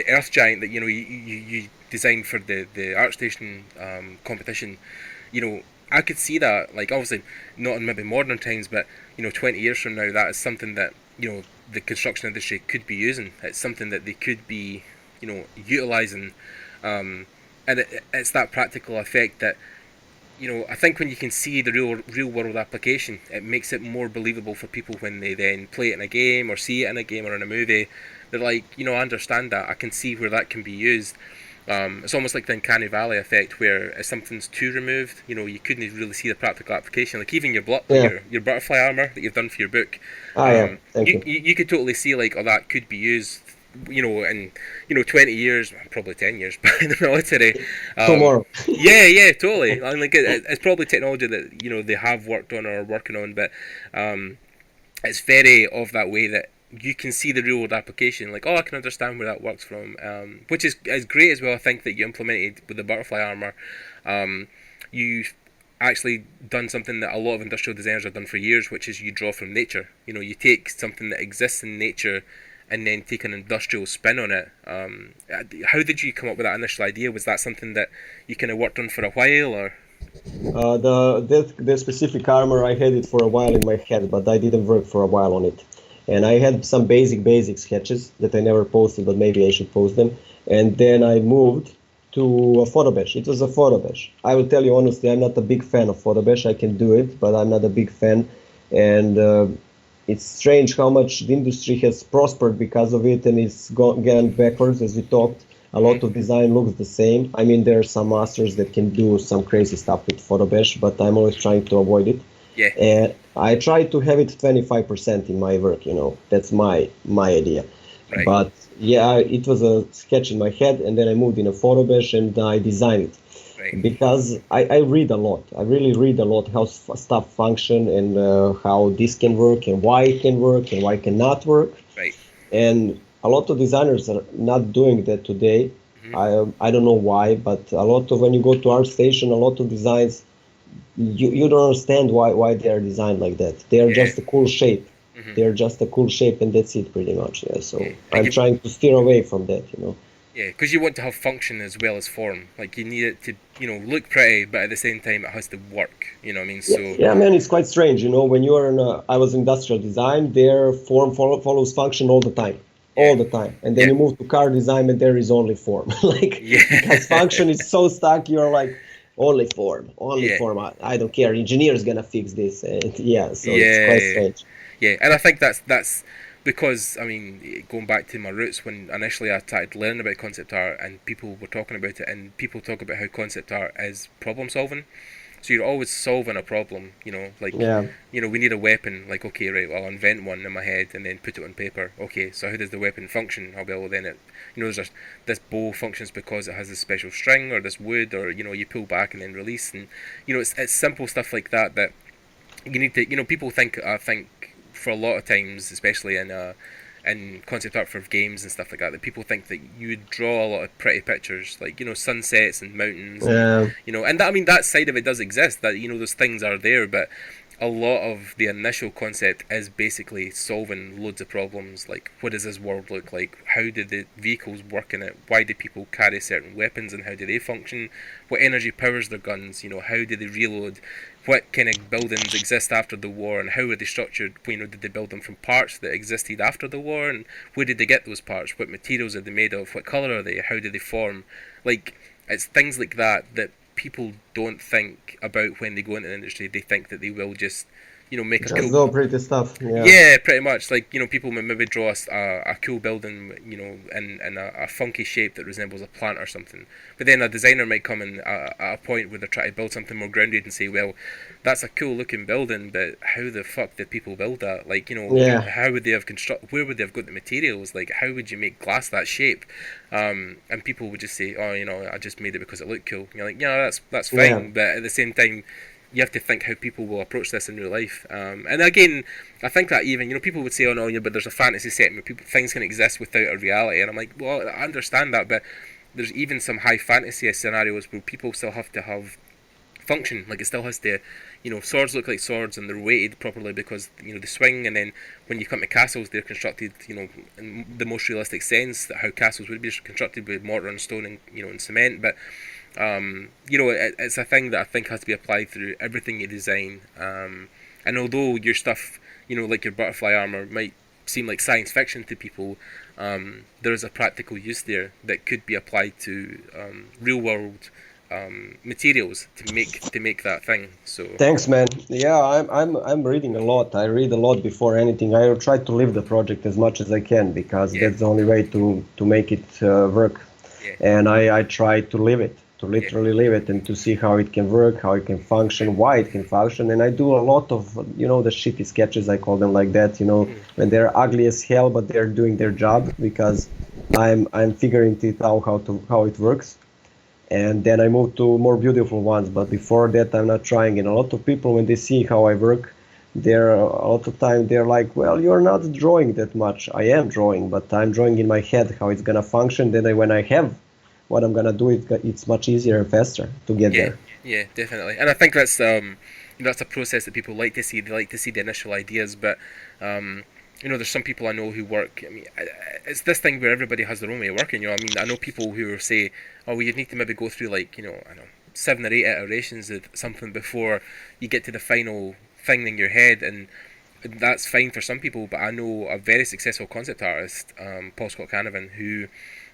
Earth Giant that, you designed for the Artstation competition, I could see that, like, obviously not in maybe modern times, but, 20 years from now, that is something that, the construction industry could be using. It's something that they could be, utilising. And it's that practical effect that, I think when you can see the real world application, it makes it more believable for people when they then play it in a game or see it in a game or in a movie. They're like, I understand that. I can see where that can be used. It's almost like the Uncanny Valley effect, where if something's too removed, you couldn't really see the practical application. Like even your butterfly armor that you've done for your book, you could totally see like, that could be used. In 20 years, probably 10 years, but in the military. Tomorrow. Yeah, totally. I mean, like it's probably technology that they have worked on or are working on, but it's very of that way that you can see the real world application. Like, I can understand where that works from, which is great as well. I think that you implemented with the butterfly armor. You've actually done something that a lot of industrial designers have done for years, which is you draw from nature. You take something that exists in nature and then take an industrial spin on it. How did you come up with that initial idea? Was that something that you kind of worked on for a while, or? The specific armor, I had it for a while in my head, but I didn't work for a while on it. And I had some basic sketches that I never posted, but maybe I should post them. And then I moved to a photo bash. It was a photo bash. I will tell you honestly, I'm not a big fan of photo bash. I can do it, but I'm not a big fan. And it's strange how much the industry has prospered because of it, and it's gone backwards, as we talked. A lot of design looks the same. I mean, there are some masters that can do some crazy stuff with photo bash, but I'm always trying to avoid it. Yeah. And I try to have it 25% in my work, That's my idea. Right. But yeah, it was a sketch in my head, and then I moved in a photo bash and I designed it. Right. Because I read a lot. I really read a lot how stuff function and how this can work and why it can work and why it cannot work. Right. And a lot of designers are not doing that today. Mm-hmm. I don't know why, but a lot of when you go to Artstation, a lot of designs, you don't understand why they are designed like that. They are just a cool shape. Mm-hmm. They're just a cool shape, and that's it pretty much. Yeah. So I'm And trying to steer away from that, you know. yeah, because you want to have function as well as form. Like you need it to, look pretty, but at the same time it has to work. You know what I mean? So Yeah, man, it's quite strange, you know. When you are in I was industrial design, their form follows function all the time, all the time. And then you move to car design, and there is only form, like because function is so stuck. You're like only form, only form. I don't care. Engineer's gonna fix this, and so it's quite strange. Yeah, and I think that's because, I mean, going back to my roots, when initially I started learning about concept art and people were talking about it, and people talk about how concept art is problem solving. So you're always solving a problem, like, we need a weapon, like, okay, right, well, I'll invent one in my head and then put it on paper. Okay, so how does the weapon function? Oh, well, then this bow functions because it has this special string or this wood, or, you pull back and then release. And, it's simple stuff like that you need to, people think, I think, for a lot of times, especially in concept art for games and stuff like that people think that you would draw a lot of pretty pictures, like, sunsets and mountains, and, and that, I mean, that side of it does exist, that, those things are there, but a lot of the initial concept is basically solving loads of problems, like, what does this world look like, how do the vehicles work in it, why do people carry certain weapons and how do they function, what energy powers their guns, how do they reload, what kind of buildings exist after the war and how are they structured, did they build them from parts that existed after the war, and where did they get those parts, what materials are they made of, what colour are they, how do they form, like, it's things like that people don't think about when they go into the industry. They think that they will just, make a cool... pretty stuff. Yeah, pretty much. Like, people may maybe draw a cool building, in a funky shape that resembles a plant or something. But then a designer might come in at a point where they're trying to build something more grounded and say, well, that's a cool looking building, but how the fuck did people build that? Like, how would they have where would they have got the materials? Like, how would you make glass that shape? And people would just say, oh, I just made it because it looked cool. And you're like, that's fine, but at the same time, you have to think how people will approach this in real life. And again, I think that even, people would say, oh no, but there's a fantasy setting where things can exist without a reality. And I'm like, well, I understand that, but there's even some high fantasy scenarios where people still have to have function. Like, it still has to, swords look like swords and they're weighted properly because, they swing. And then when you come to castles, they're constructed, in the most realistic sense, that how castles would be constructed with mortar and stone and, and cement. But it's a thing that I think has to be applied through everything you design. And although your stuff, like your butterfly armor, might seem like science fiction to people, there is a practical use there that could be applied to real world materials to make that thing. So thanks, man. Yeah, I'm reading a lot. I read a lot before anything. I try to live the project as much as I can because that's the only way to make it work. And I try to live it, to literally live it, and to see how it can work, how it can function, why it can function. And I do a lot of, the shitty sketches, I call them like that, when they're ugly as hell, but they're doing their job because I'm figuring it out how it works. And then I move to more beautiful ones. But before that, I'm not trying. And a lot of people, when they see how I work, a lot of time they're like, well, you're not drawing that much. I am drawing, but I'm drawing in my head how it's gonna function. Then when I have what I'm gonna do, it's much easier and faster to get there. Yeah, definitely. And I think that's that's a process that people like to see. They like to see the initial ideas, but there's some people I know who work. I mean, it's this thing where everybody has their own way of working. I mean, I know people who say, oh, well, you need to maybe go through like, I don't know, 7 or 8 iterations of something before you get to the final thing in your head, and that's fine for some people. But I know a very successful concept artist, Paul Scott Canavan, who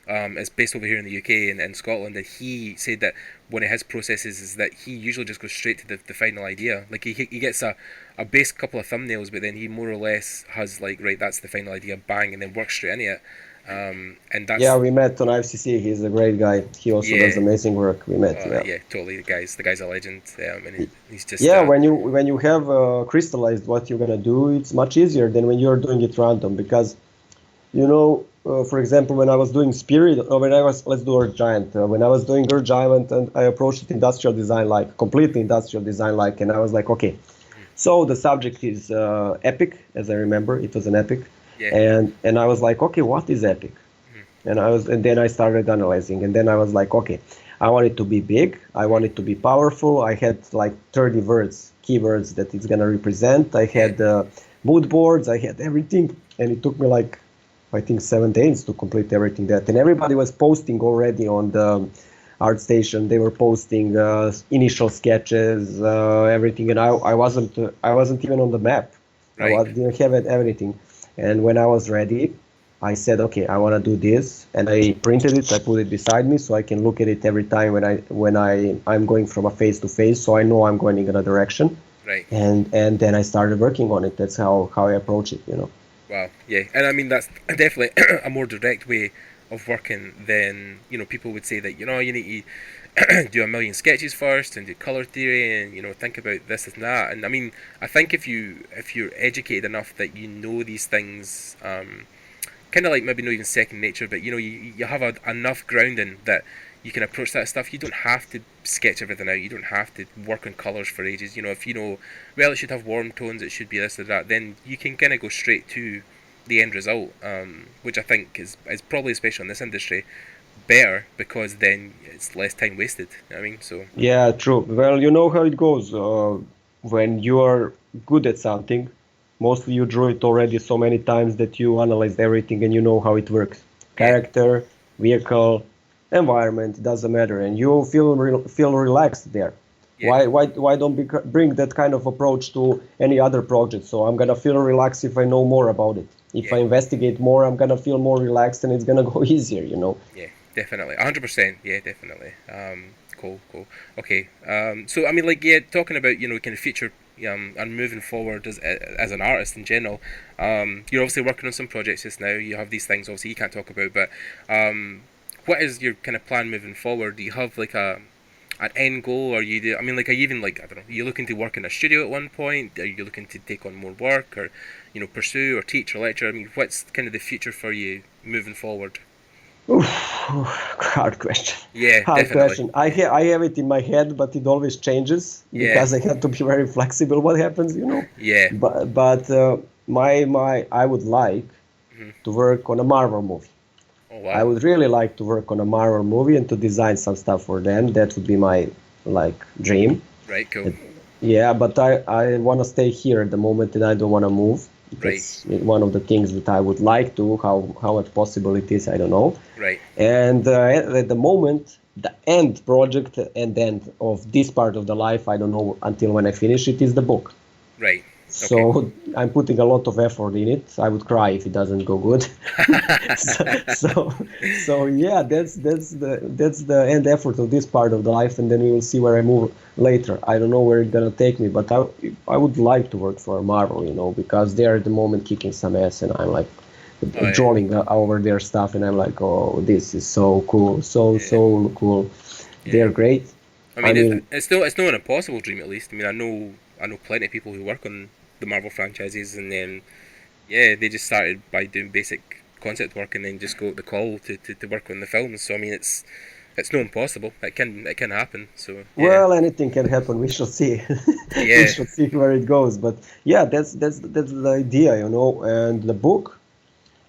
is based over here in the UK and in Scotland, and he said that one of his processes is that he usually just goes straight to the final idea. Like he gets a base couple of thumbnails, but then he more or less has like, right, that's the final idea, bang, and then works straight into it. And that's, we met on IFCC. He's a great guy. He also does amazing work. We met. Totally. The guy's a legend. And he's just when you have crystallized what you're gonna do, it's much easier than when you're doing it random, because For example, when I was doing Spirit, or let's do Earth Giant. When I was doing Earth Giant, and I approached it industrial design like, completely industrial design like, and I was like, okay, so the subject is epic, as I remember, it was an epic, and I was like, okay, what is epic? And then I started analyzing, and then I was like, okay, I want it to be big, I want it to be powerful. I had like 30 words, keywords that it's gonna represent. I had mood boards, I had everything, and it took me like, I think 7 days to complete everything that. And everybody was posting already on the Artstation. They were posting initial sketches, everything, and I wasn't even on the map. Right. I didn't have everything. And when I was ready, I said, okay, I want to do this, and I printed it. I put it beside me so I can look at it every time when I'm going from a phase to phase, so I know I'm going in a direction. Right. And then I started working on it. That's how I approach it, Wow, yeah, and I mean that's definitely a more direct way of working than people would say that you need to do a million sketches first and do color theory and think about this and that. And I mean, I think if you're educated enough that you know these things, kind of like maybe not even second nature, but you have enough grounding that you can approach that stuff. You don't have to sketch everything out. You don't have to work on colours for ages. If well, it should have warm tones, it should be this or that, then you can kind of go straight to the end result, which I think is probably, especially in this industry, better, because then it's less time wasted. I mean, so... Yeah, true. Well, you know how it goes. When you are good at something, mostly you drew it already so many times that you analyzed everything and you know how it works. Character, vehicle, environment, doesn't matter, and you feel relaxed there. Why don't bring that kind of approach to any other project? So I'm gonna feel relaxed if I know more about it. If I investigate more, I'm gonna feel more relaxed, and it's gonna go easier. Yeah, definitely, 100%. Yeah, definitely. Cool. Okay. So I mean, talking about kind of future and moving forward as an artist in general. You're obviously working on some projects just now. You have these things obviously you can't talk about, but what is your kind of plan moving forward? Do you have like an end goal, or are you even I don't know, are you looking to work in a studio at one point? Are you looking to take on more work, or pursue or teach or lecture? I mean, what's kind of the future for you moving forward? Oof, hard question. Yeah, hard definitely. Question. I have it in my head, but it always changes because I have to be very flexible. What happens, Yeah. But I would like to work on a Marvel movie. Oh, wow. I would really like to work on a Marvel movie and to design some stuff for them. That would be my dream. Right. Cool. Yeah, but I want to stay here at the moment, and I don't want to move. That's one of the things that I would like to. How much possible it is, I don't know. Right. And at the moment, the end project and end of this part of the life, I don't know until when I finish it, is the book. Right. So I'm putting a lot of effort in it. I would cry if it doesn't go good. so yeah, that's the end effort of this part of the life, and then we will see where I move later. I don't know where it's gonna take me, but I would like to work for Marvel, because they're at the moment kicking some ass, and I'm like drawing over their stuff, and I'm like, oh, this is so cool, so cool. Yeah. They're great. I mean, it's not an impossible dream, at least. I mean, I know plenty of people who work on the Marvel franchises, and then they just started by doing basic concept work and then just got the call to work on the films. So I mean, it's not impossible. It can happen. So well, anything can happen. We shall see. We shall see where it goes. But yeah, that's the idea, And the book,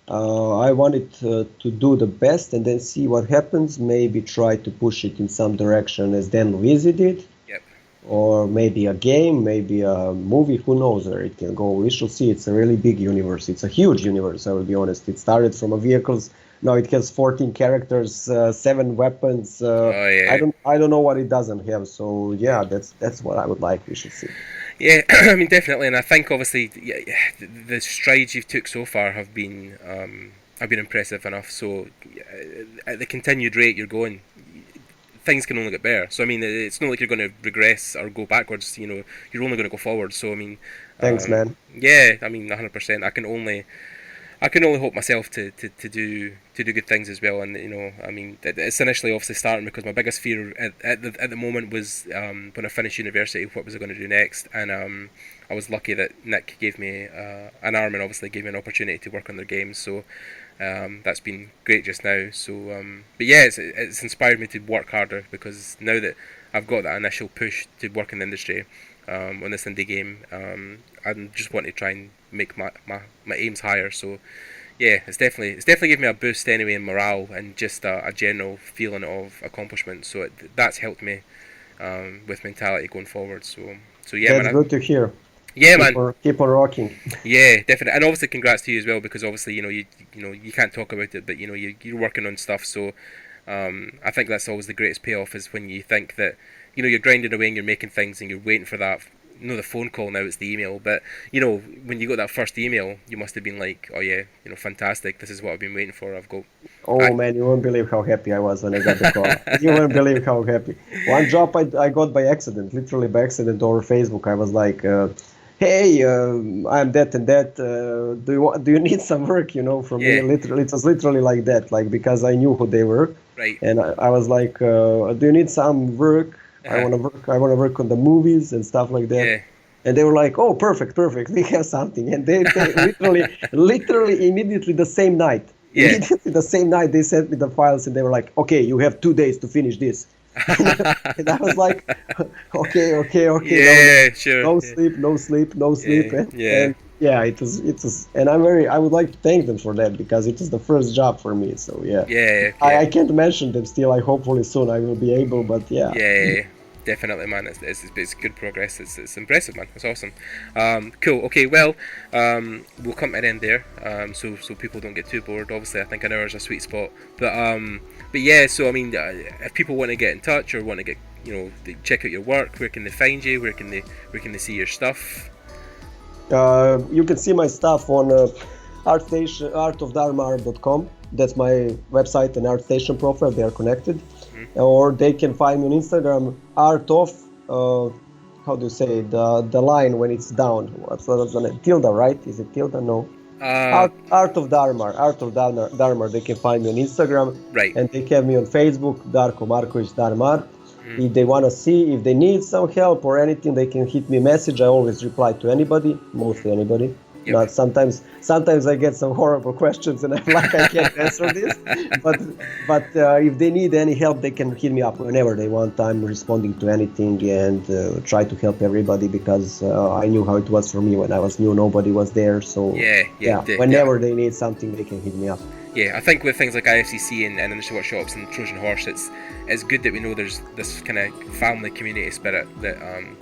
I wanted to do the best and then see what happens. Maybe try to push it in some direction as Dan Luisi did. Or maybe a game, maybe a movie, who knows where it can go. We shall see. It's a really big universe. It's a huge universe, I will be honest. It started from a vehicles, now it has 14 characters, 7 weapons. I don't know what it doesn't have. So yeah, that's what I would like. We should see. Yeah, I mean, definitely, and I think obviously the strides you've took so far have been impressive enough. So at the continued rate you're going, things can only get better. So I mean, it's not like you're going to regress or go backwards. You're only going to go forward. So I mean, thanks, man. Yeah, I mean, 100%. I can only hope myself to do good things as well. And I mean, it's initially obviously starting because my biggest fear at the moment was when I finished university, what was I going to do next? And I was lucky that Nick gave me an arm and obviously gave me an opportunity to work on their games. So That's been great just now. So, but yeah, it's inspired me to work harder, because now that I've got that initial push to work in the industry on this indie game, I just want to try and make my aims higher. So yeah, it's definitely given me a boost anyway in morale and just a general feeling of accomplishment. So that's helped me with mentality going forward. So yeah, That's man. good to hear. Yeah, Keep on rocking. Yeah, definitely, and obviously congrats to you as well, because obviously you can't talk about it, but you're working on stuff. So I think that's always the greatest payoff, is when you think that you're grinding away and you're making things and you're waiting for that. The phone call, now it's the email, but when you got that first email, you must have been like, oh yeah, fantastic, this is what I've been waiting for. Man, you won't believe how happy I was when I got the call. You won't believe how happy. One job I got by accident, literally by accident, over Facebook. I was like, hey, I'm that and that. Do you need some work? From me. Literally, it was literally like that. Like, because I knew who they were. Right. And I was like, do you need some work? I want to work on the movies and stuff like that. Yeah. And they were like, oh, perfect. We have something. And they literally immediately the same night. Yeah. Immediately the same night they sent me the files, and they were like, okay, you have 2 days to finish this. And I was like, okay. Yeah, sure. No sleep. And yeah, it was, and I would like to thank them for that, because it was the first job for me. So yeah. Yeah. I can't mention them still. Hopefully soon I will be able, but yeah. Yeah. Definitely, man. It's good progress. It's impressive, man. It's awesome. Cool. Okay, well, we'll come to an end there. So people don't get too bored. Obviously, I think an hour is a sweet spot. But yeah. So I mean, if people want to get in touch or want to get check out your work, where can they find you? Where can they see your stuff? You can see my stuff on Artstation, artofdarmar.com. That's my website and Artstation profile. They are connected. Or they can find me on Instagram, art of, how do you say it? The line when it's down. What's the name? Tilde, right? Is it tilde? No. Art of Darmar. Art of Darmar. They can find me on Instagram. Right. And they have me on Facebook, Darko Markovic Darmar. If they want to see, if they need some help or anything, they can hit me a message. I always reply to anybody, mostly anybody. Yep. Not sometimes I get some horrible questions and I'm like, I can't answer this. But if they need any help, they can hit me up whenever they want. I'm responding to anything and try to help everybody, because I knew how it was for me when I was new. Nobody was there, so whenever they need something, they can hit me up. Yeah, I think with things like IFCC and industry workshops and Trojan Horse, it's good that we know there's this kind of family community spirit that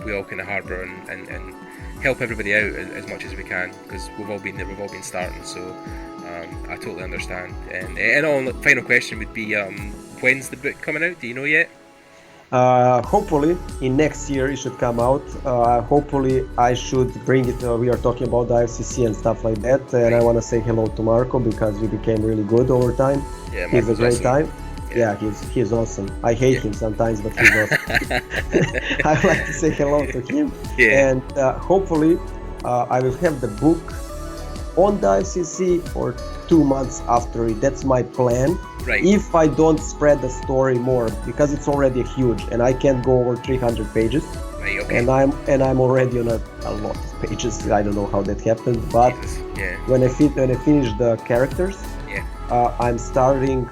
we all kind of harbour and help everybody out as much as we can, because we've all been there, we've all been starting. So I totally understand. And our final question would be, when's the book coming out? Do you know yet? Hopefully in next year it should come out. Hopefully I should bring it. We are talking about the IFCC and stuff like that, and I want to say hello to Marco, because we became really good over time. Yeah, he's a great awesome. time. Yeah, he's awesome. I hate him sometimes, but he's awesome. I would like to say hello to him. Yeah. And hopefully I will have the book on the IFCC or 2 months after it. That's my plan. Right. If I don't spread the story more, because it's already huge and I can't go over 300 pages. Right, okay. And I'm already on a lot of pages. I don't know how that happened, but when I finish the characters, I'm starting.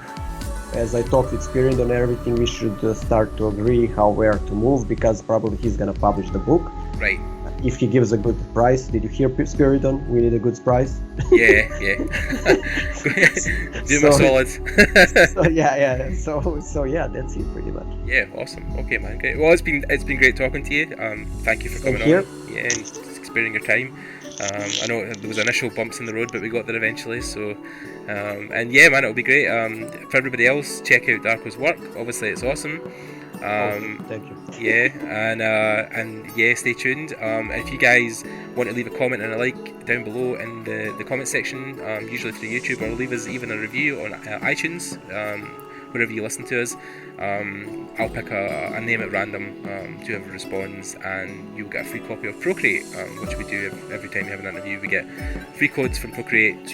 As I talked with Spirit and everything, we should start to agree where to move, because probably he's gonna publish the book. Right. If he gives a good price. Did you hear Spiridon? We need a good price. Yeah. Do my solid. So that's it pretty much. Yeah, awesome. Okay, man. Great. Well, it's been great talking to you. Thank you for coming on. Yeah, and sparing your time. I know there was initial bumps in the road, but we got there eventually. So, and yeah, man, it'll be great. For everybody else, check out Darko's work. Obviously, it's awesome. Thank you. Yeah, and yeah, stay tuned. If you guys want to leave a comment and a like down below in the comment section, usually through YouTube, or leave us even a review on iTunes, wherever you listen to us. I'll pick a name at random to whoever responds, and you'll get a free copy of Procreate, which we do every time we have an interview. We get free codes from Procreate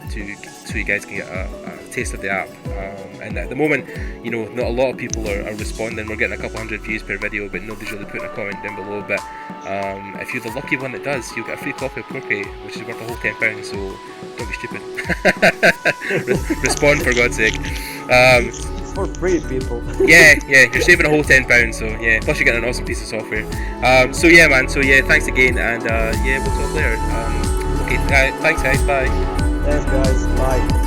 so you guys can get a taste of the app. And at the moment, not a lot of people are responding. We're getting a couple hundred views per video, but nobody's really putting a comment down below. But If you're the lucky one that does, you'll get a free copy of Procreate, which is worth a whole £10, so don't be stupid. Respond, for God's sake. It's for free, people. yeah, you're saving a whole £10, so yeah, plus you're getting an awesome piece of software. So yeah, man, thanks again, and yeah, we'll talk later. Okay, thanks guys, bye. Thanks guys, bye.